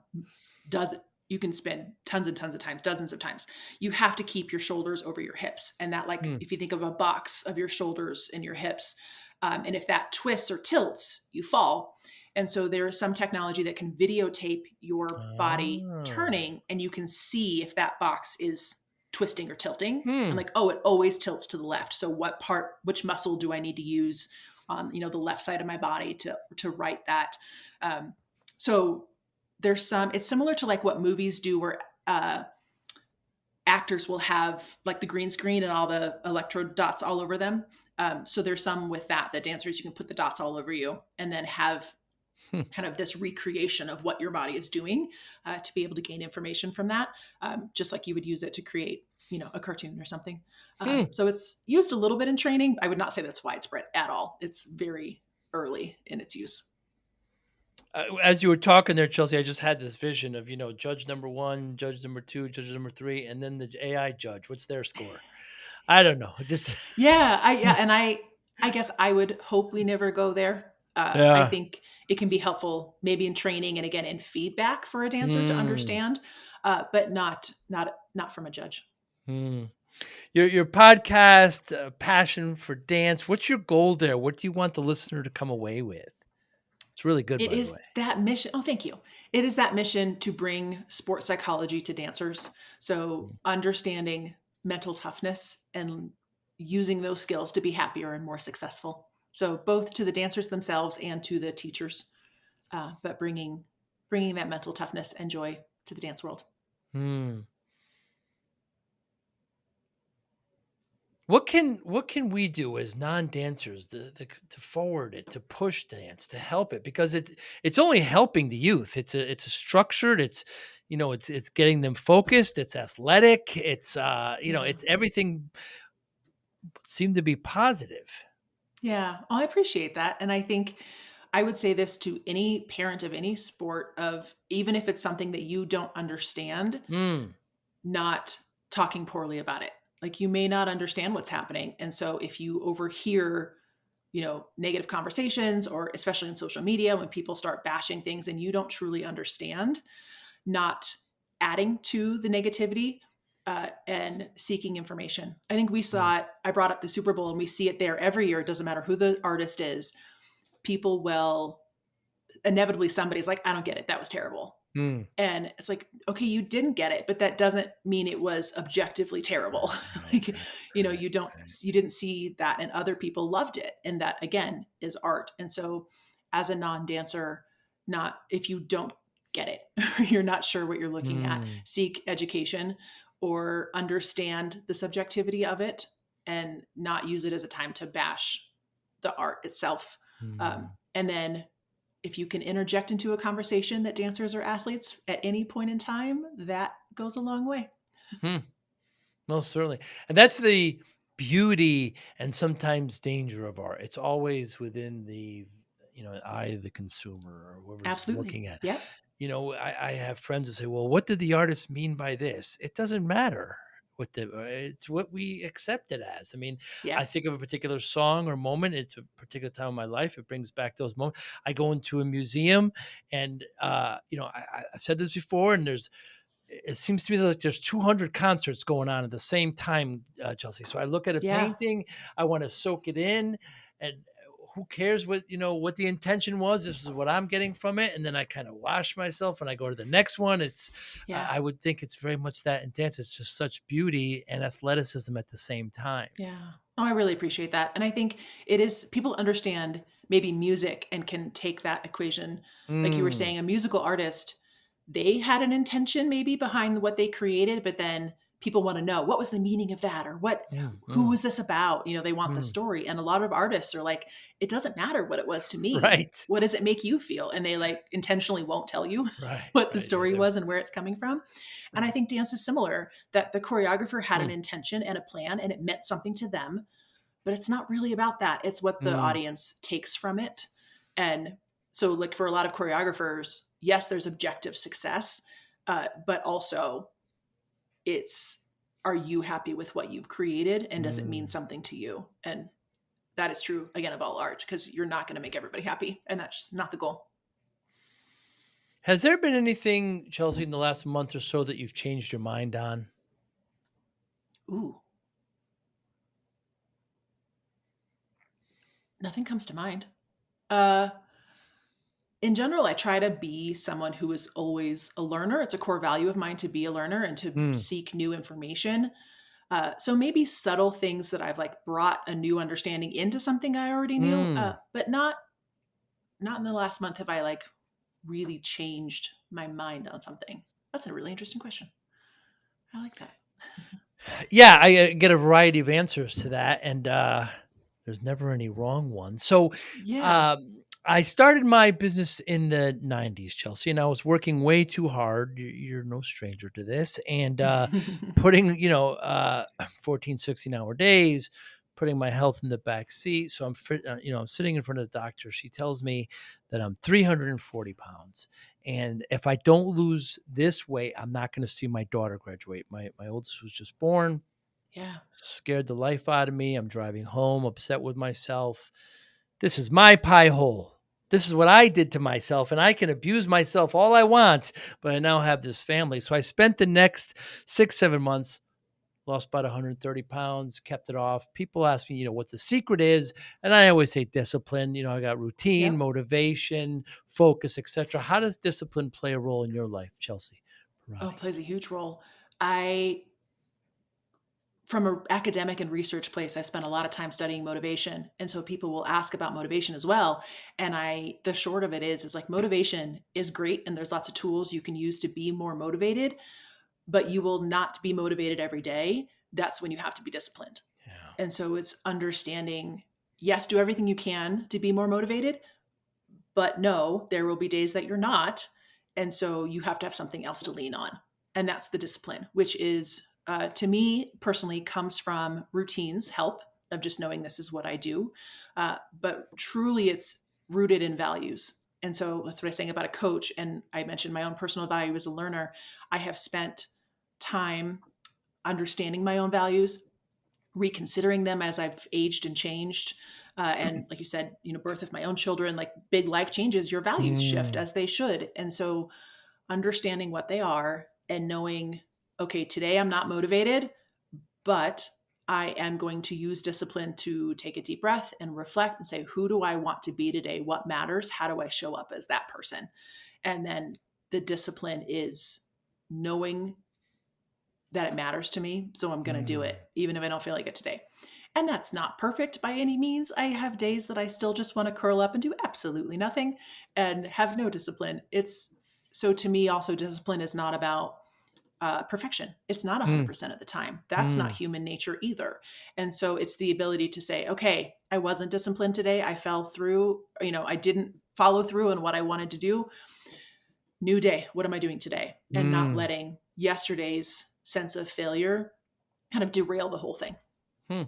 does you can spin tons and tons of times, dozens of times. You have to keep your shoulders over your hips. And that, like, Hmm. if you think of a box of your shoulders and your hips, and if that twists or tilts, you fall. And so there is some technology that can videotape your body Oh. turning, and you can see if that box is twisting or tilting. And Hmm. like, oh, it always tilts to the left. So which muscle do I need to use on the left side of my body to right that? Um, so it's similar to like what movies do where actors will have like the green screen and all the electrode dots all over them. So there's some with that dancers, you can put the dots all over you and then have Hmm. kind of this recreation of what your body is doing to be able to gain information from that, just like you would use it to create a cartoon or something. Hmm. So it's used a little bit in training. I would not say that's widespread at all. It's very early in its use. As you were talking there, Chelsea, I just had this vision of, judge number one, judge number two, judge number three, and then the AI judge. What's their score? I don't know. Just And I guess I would hope we never go there. I yeah. think it can be helpful maybe in training and again in feedback for a dancer to Hmm. understand, but not from a judge. Hmm. Your podcast, passion for dance. What's your goal there? What do you want the listener to come away with? It's really good, It by the is way. that mission. Oh, thank you. It is that mission to bring sports psychology to dancers. So Mm. understanding mental toughness and using those skills to be happier and more successful. So both to the dancers themselves and to the teachers, but bringing that mental toughness and joy to the dance world. Hmm. What can we do as non-dancers to forward it, to push dance, to help it? Because it's only helping the youth. It's a structured, it's getting them focused, it's athletic, Yeah. it's everything seemed to be positive. Yeah. Oh, I appreciate that. And I think I would say this to any parent of any sport of even if it's something that you don't understand, Mm, not talking poorly about it. Like you may not understand what's happening. And so if you overhear, negative conversations or especially in social media when people start bashing things and you don't truly understand, not adding to the negativity and seeking information. I think we mm, saw it. I brought up the Super Bowl and we see it there every year. It doesn't matter who the artist is. People will inevitably, somebody's like, I don't get it. That was terrible. mm. And it's like, okay, you didn't get it, but that doesn't mean it was objectively terrible. Right, Like, right, right, right. you didn't see that and other people loved it. And that again is art. And so as a non-dancer, not if you don't get it, or you're not sure what you're looking at, Mm, seek education or understand the subjectivity of it and not use it as a time to bash the art itself. mm, And then if you can interject into a conversation that dancers are athletes at any point in time, that goes a long way. hmm. Most certainly. And that's the beauty and sometimes danger of art. It's always within the, eye of the consumer or whoever's Absolutely. looking at. Yep. I have friends that say, "Well, what did the artist mean by this?" It doesn't matter it's what we accept it as. I mean, I Yep. think of a particular song or moment. It's a particular time of my life. It brings back those moments. I go into a museum, and I've said this before, and it seems to me like there's 200 concerts going on at the same time, Chelsea. So I look at a Yeah. painting, I want to soak it in, and who cares what the intention was? This is what I'm getting from it, and then I kind of wash myself, and I go to the next one. Yeah. I would think it's very much that in dance. It's just such beauty and athleticism at the same time. Yeah. Oh, I really appreciate that. And I think it is, people understand maybe music and can take that equation. Like you were Mm, saying, a musical artist, they had an intention maybe behind what they created, but then people want to know what was the meaning of that or mm, who mm, was this about? They want the mm. story. And a lot of artists are like, it doesn't matter what it was to me. Right, What does it make you feel? And they like intentionally won't tell you right, what the right. story was and where it's coming from. And I think dance is similar, that the choreographer had an Mm, intention and a plan and it meant something to them, but it's not really about that. It's what the mm, audience takes from it. And so, like for a lot of choreographers, yes, there's objective success, but also it's, are you happy with what you've created and does it mean mm. something to you? And that is true again of all art because you're not going to make everybody happy, and that's not the goal. Has there been anything, Chelsea, in the last month or so that you've changed your mind on? Ooh, nothing comes to mind. Uh, in general, I try to be someone who is always a learner. It's a core value of mine to be a learner and to Mm, seek new information. So maybe subtle things that I've like brought a new understanding into something I already knew, mm. but not in the last month have I like really changed my mind on something. That's a really interesting question. I like that. Yeah, I get a variety of answers to that, and there's never any wrong one. So, Yeah. um, I started my business in the '90s, Chelsea, and I was working way too hard. You're no stranger to this, and putting 14, 16-hour days, putting my health in the back seat. So I'm sitting in front of the doctor. She tells me that I'm 340 pounds. And if I don't lose this weight, I'm not going to see my daughter graduate. My oldest was just born, Yeah. scared the life out of me. I'm driving home, upset with myself. This is my pie hole. This is what I did to myself, and I can abuse myself all I want, but I now have this family. So I spent the next 6, 7 months, lost about 130 pounds, kept it off. People ask me, what the secret is. And I always say discipline. I got routine, Yep. motivation, focus, etc. How does discipline play a role in your life, Chelsea Oh, it Pierotti? plays a huge role. I From an academic and research place, I spent a lot of time studying motivation. And so people will ask about motivation as well. And the short of it is like motivation is great. And there's lots of tools you can use to be more motivated, but you will not be motivated every day. That's when you have to be disciplined. Yeah. And so it's understanding, yes, do everything you can to be more motivated, but no, there will be days that you're not. And so you have to have something else to lean on. And that's the discipline, which is, to me personally, comes from routines, help of just knowing this is what I do. But truly, it's rooted in values. And so that's what I was saying about a coach. And I mentioned my own personal value as a learner. I have spent time understanding my own values, reconsidering them as I've aged and changed. And like you said, birth of my own children, like big life changes, your values shift Mm, as they should. And so understanding what they are and knowing, okay, today I'm not motivated, but I am going to use discipline to take a deep breath and reflect and say, who do I want to be today? What matters? How do I show up as that person? And then the discipline is knowing that it matters to me. So I'm going to do mm, it, even if I don't feel like it today. And that's not perfect by any means. I have days that I still just want to curl up and do absolutely nothing and have no discipline. It's so to me, also, discipline is not about perfection. It's not mm, 100% of the time. That's not mm, human nature either. And so it's the ability to say, okay, I wasn't disciplined today. I fell through, I didn't follow through on what I wanted to do. New day. What am I doing today? And not mm, letting yesterday's sense of failure kind of derail the whole thing. hmm.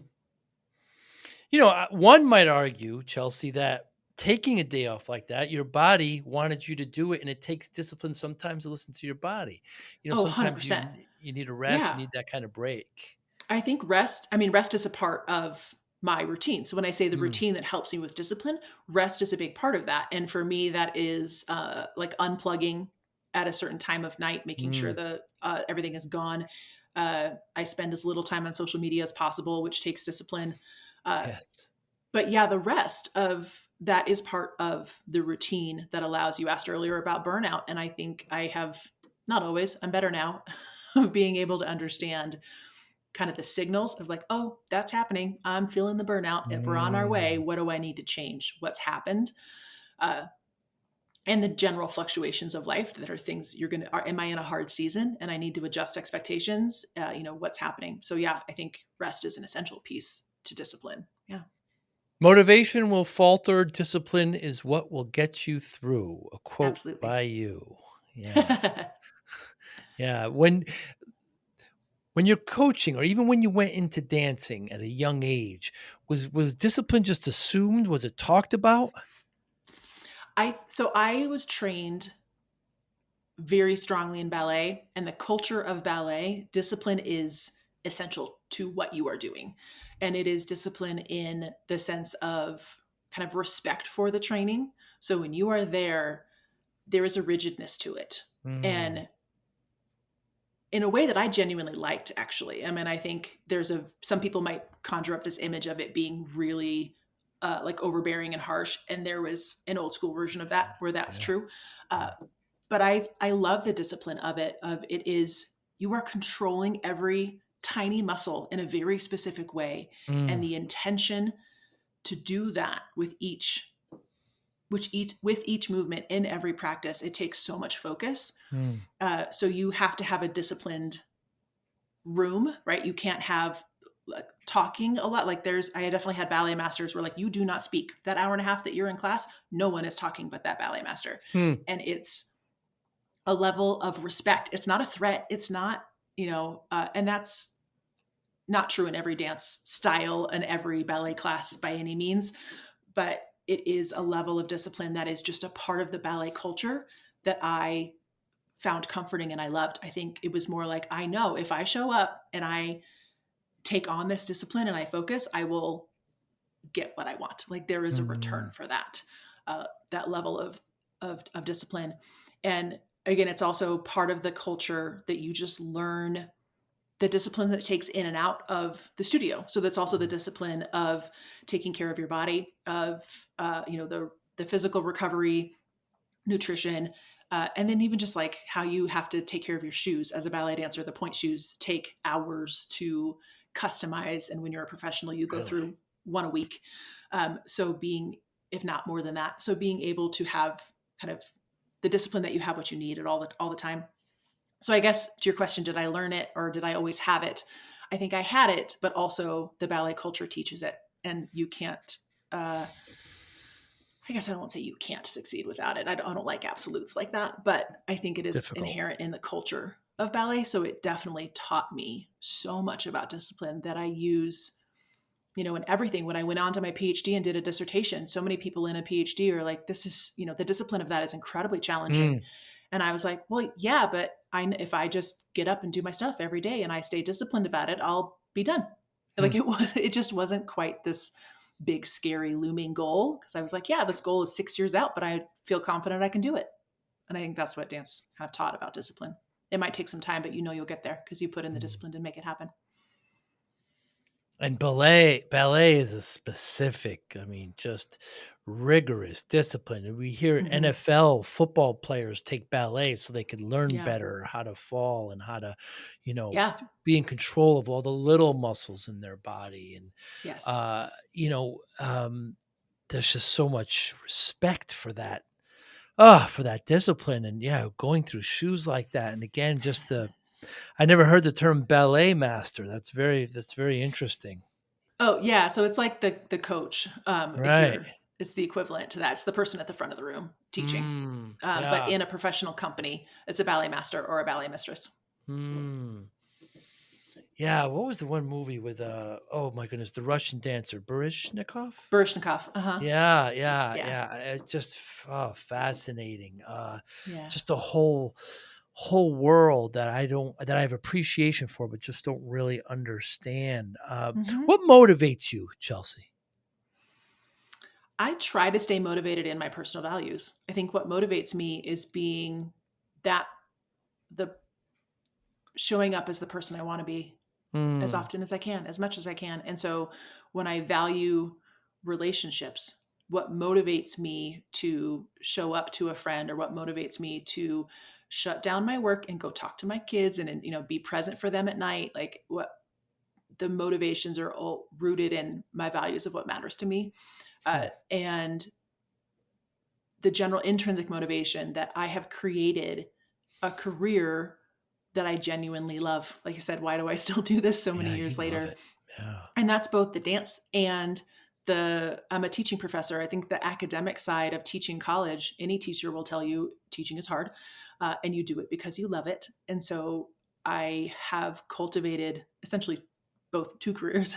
One might argue, Chelsea, that taking a day off like that, your body wanted you to do it, and it takes discipline sometimes to listen to your body. Oh, Sometimes 100%. you need a rest, you Yeah. need that kind of break. I think rest is a part of my routine. So when I say the Mm, routine that helps me with discipline, rest is a big part of that. And for me, that is like unplugging at a certain time of night, making sure mm, that everything is gone. I spend as little time on social media as possible, which takes discipline. Uh, yes. but yeah, the rest of that is part of the routine that allows, you asked earlier about burnout. And I think I have, not always, I'm better now, of being able to understand kind of the signals of like, oh, that's happening. I'm feeling the burnout. If we're on our way, Mm, what do I need to change? What's happened? Uh, and the general fluctuations of life that are things am I in a hard season and I need to adjust expectations? What's happening? So yeah, I think rest is an essential piece to discipline. Yeah, motivation will falter, discipline is what will get you through. A quote absolutely. by you. Yes. Yeah. When you're coaching or even when you went into dancing at a young age, was discipline just assumed? Was it talked about? I was trained very strongly in ballet, and the culture of ballet, discipline is essential to what you are doing. And it is discipline in the sense of kind of respect for the training. So when you are there is a rigidness to it. Mm, And in a way that I genuinely liked, actually. I mean, I think some people might conjure up this image of it being really like overbearing and harsh. And there was an old school version of that where that's yeah. true. Uh, but I love the discipline of it. Of it is, you are controlling every tiny muscle in a very specific way, and Mm, the intention to do that with each movement in every practice, it takes so much focus. mm, So you have to have a disciplined room, right? You can't have like talking a lot. Like I definitely had ballet masters where like, you do not speak that hour and a half that you're in class. No one is talking but that ballet master. hmm, And it's a level of respect. It's not a threat. It's not, and that's not true in every dance style and every ballet class by any means, but it is a level of discipline that is just a part of the ballet culture that I found comforting and I loved. I think it was more like, I know if I show up and I take on this discipline and I focus, I will get what I want. Like there is a return mm, for that level of discipline. And again, it's also part of the culture that you just learn the discipline that it takes in and out of the studio. So that's also the discipline of taking care of your body, of the physical recovery, nutrition, and then even just like how you have to take care of your shoes as a ballet dancer. The point shoes take hours to customize, and when you're a professional, you go really? through one a week. So being, if not more than that, so being able to have kind of the discipline that you have what you need at all the time. So I guess to your question, did I learn it or did I always have it? I think I had it, but also the ballet culture teaches it, and you can't. I guess I won't say you can't succeed without it. I don't like absolutes like that, but I think it is Difficult. inherent in the culture of ballet. So it definitely taught me so much about discipline that I use, in everything. When I went on to my PhD and did a dissertation, so many people in a PhD are like, this is, the discipline of that is incredibly challenging. Mm, And I was like, well, yeah, but if I just get up and do my stuff every day and I stay disciplined about it, I'll be done. Like mm, it just wasn't quite this big, scary, looming goal. Cause I was like, yeah, this goal is 6 years out, but I feel confident I can do it. And I think that's what dance kind of taught about discipline. It might take some time, but you'll get there because you put in the mm. discipline to make it happen. And ballet is a specific, I mean, just rigorous discipline. And we hear Mm-hmm. NFL football players take ballet so they can learn Yeah. better how to fall and how to, you know, Yeah. be in control of all the little muscles in their body. And, Yes. uh, you know, um, there's just so much respect for that discipline. And yeah, going through shoes like that. And again, I never heard the term ballet master. That's very interesting. Oh yeah, so it's like the coach. If Right. you're, it's the equivalent to that. It's the person at the front of the room teaching. But Yeah. in a professional company, it's a ballet master or a ballet mistress. Mm. Yeah, what was the one movie with, oh my goodness, the Russian dancer, Baryshnikov? Baryshnikov. Yeah, yeah, Yeah. yeah, it's just, fascinating, Yeah. just a whole world that I have appreciation for, but just don't really understand. Hmm. What motivates you, Chelsea? I try to stay motivated in my personal values. I think what motivates me is being that the showing up as the person I want to be as Mm, often as I can, as much as I can. And so when I value relationships, what motivates me to show up to a friend, or what motivates me to shut down my work and go talk to my kids and be present for them at night, like what the motivations are all rooted in my values of what matters to me. hmm, And the general intrinsic motivation that I have created a career that I genuinely love. Like I said, why do I still do this so many yeah, you years love later? it. Yeah. And that's both the dance and I'm a teaching professor. I think the academic side of teaching college, any teacher will tell you teaching is hard, and you do it because you love it. And so I have cultivated essentially both two careers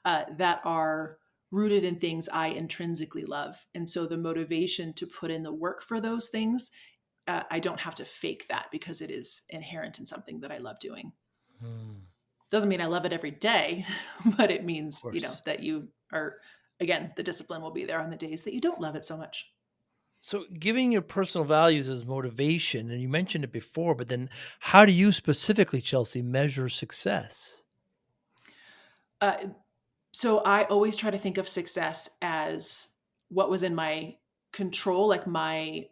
that are rooted in things I intrinsically love. And so the motivation to put in the work for those things, I don't have to fake that because it is inherent in something that I love doing. Mm, Doesn't mean I love it every day, but it of means, course. that you are, again, the discipline will be there on the days that you don't love it so much. So, giving your personal values as motivation, and you mentioned it before, but then how do you specifically, Chelsea, measure success? Uh, so I always try to think of success as what was in my control, like my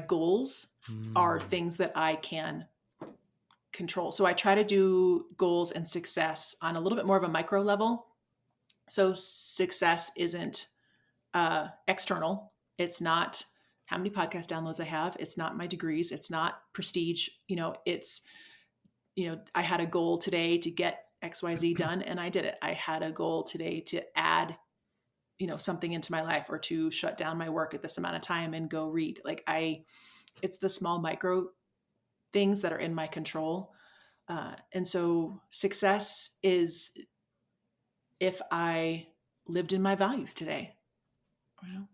goals are Mm, things that I can control. So I try to do goals and success on a little bit more of a micro level. So success isn't external. It's not how many podcast downloads I have. It's not my degrees. It's not prestige. I had a goal today to get XYZ done and I did it. I had a goal today to add, something into my life or to shut down my work at this amount of time and go read. It's the small micro things that are in my control. And so success is if I lived in my values today. You know?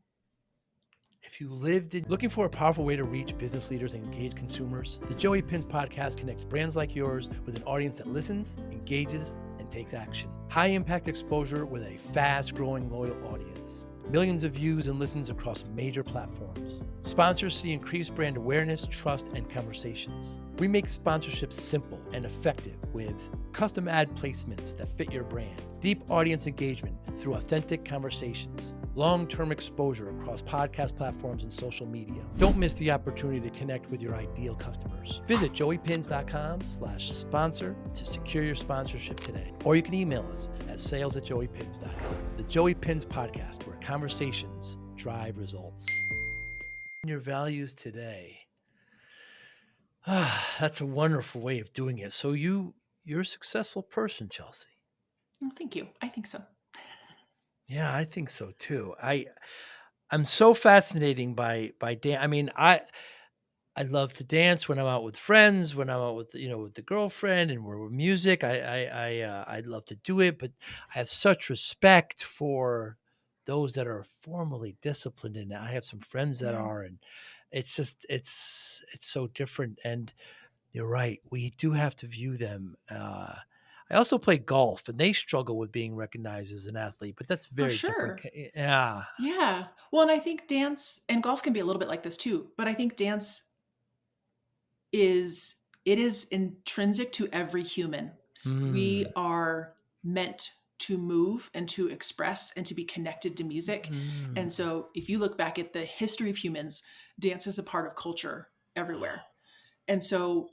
if you lived in looking for a powerful way to reach business leaders and engage consumers, the Joey Pins podcast connects brands like yours with an audience that listens, engages, and takes action. High impact exposure with a fast growing loyal audience. Millions of views and listens across major platforms. Sponsors see increased brand awareness, trust, and conversations. We make sponsorships simple and effective with custom ad placements that fit your brand, deep audience engagement through authentic conversations, long-term exposure across podcast platforms and social media. Don't miss the opportunity to connect with your ideal customers. Visit joeypins.com/sponsor to secure your sponsorship today. Or you can email us at sales@joeypins.com. The Joey Pins podcast, where conversations drive results. Your values today. That's a wonderful way of doing it. So you're a successful person, Chelsea. Oh, thank you. I think so. Yeah, I think so too. I'm so fascinating by dance. I mean, I love to dance when I'm out with friends, when I'm out with with the girlfriend, and we're with music. I love to do it, but I have such respect for those that are formally disciplined, and I have some friends that Yeah, are, and it's just it's so different. And you're right, we do have to view them. I also play golf, and they struggle with being recognized as an athlete, but that's for very different. sure. Yeah. Yeah. Well, and I think dance and golf can be a little bit like this too, but I think dance is it is intrinsic to every human. We Mm. are meant to move and to express and to be connected to music. Mm. And so if you look back at the history of humans, dance is a part of culture everywhere. And so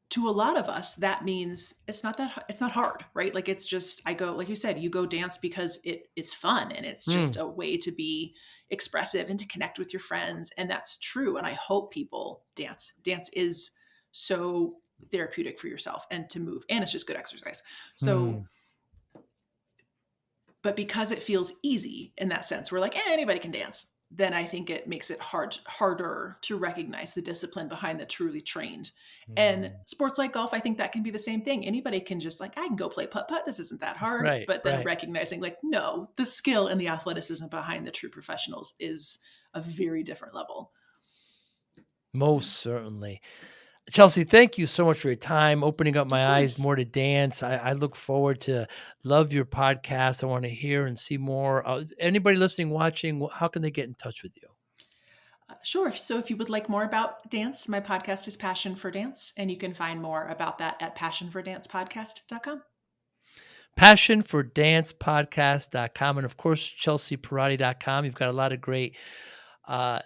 to a lot of us that means it's not hard, right? Like it's just I go like you said, you go dance because it's fun and it's just Mm. a way to be expressive and to connect with your friends, and that's true, and I hope people dance is so therapeutic for yourself and to move, and it's just good exercise. So Mm. but because it feels easy in that sense, we're like, anybody can dance. Then I think it makes it harder to recognize the discipline behind the truly trained. And Mm. sports like golf, I think that can be the same thing. Anybody can just like, I can go play putt putt. This isn't that hard. Right, But then right. recognizing like, no, the skill and the athleticism behind the true professionals is a very different level. Yeah, Most certainly. Chelsea, thank you so much for your time, opening up of my eyes course. more to dance. I look forward to love your podcast. I want to hear and see more. Anybody listening, watching, how can they get in touch with you? Sure. So if you would like more about dance, my podcast is Passion for Dance, and you can find more about that at passionfordancepodcast.com. Passionfordancepodcast.com. And of course, chelseapierotti.com. You've got a lot of great uh,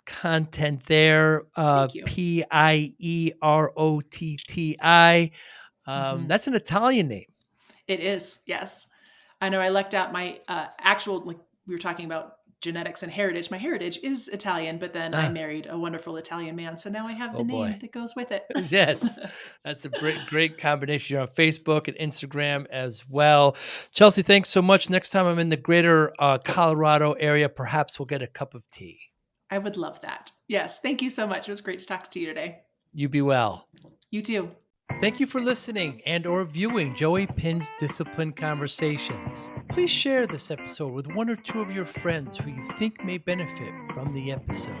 content there. Thank you. Pierotti. Mhm. That's an Italian name. It is, yes. I know I lucked out my actual, like we were talking about genetics and heritage. My heritage is Italian, but then I Ah, married a wonderful Italian man. So now I have the oh name boy. that goes with it. Yes, that's a great combination. You're on Facebook and Instagram as well. Chelsea, thanks so much. Next time I'm in the greater Colorado area, perhaps we'll get a cup of tea. I would love that. Yes. Thank you so much. It was great to talk to you today. You be well. You too. Thank you for listening and or viewing Joey Pin's Discipline Conversations. Please share this episode with one or two of your friends who you think may benefit from the episode.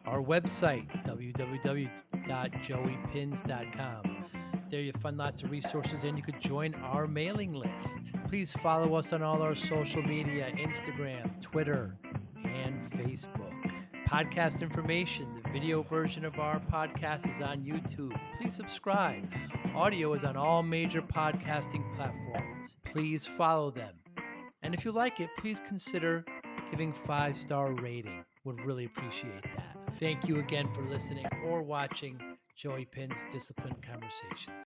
Our website, www.joeypins.com. There you'll find lots of resources and you could join our mailing list. Please follow us on all our social media, Instagram, Twitter, and Facebook. Podcast information, the video version of our podcast is on YouTube. Please subscribe. Audio is on all major podcasting platforms. Please follow them. And if you like it, please consider giving 5-star rating. Would really appreciate that. Thank you again for listening or watching Joey Pin's Discipline Conversations.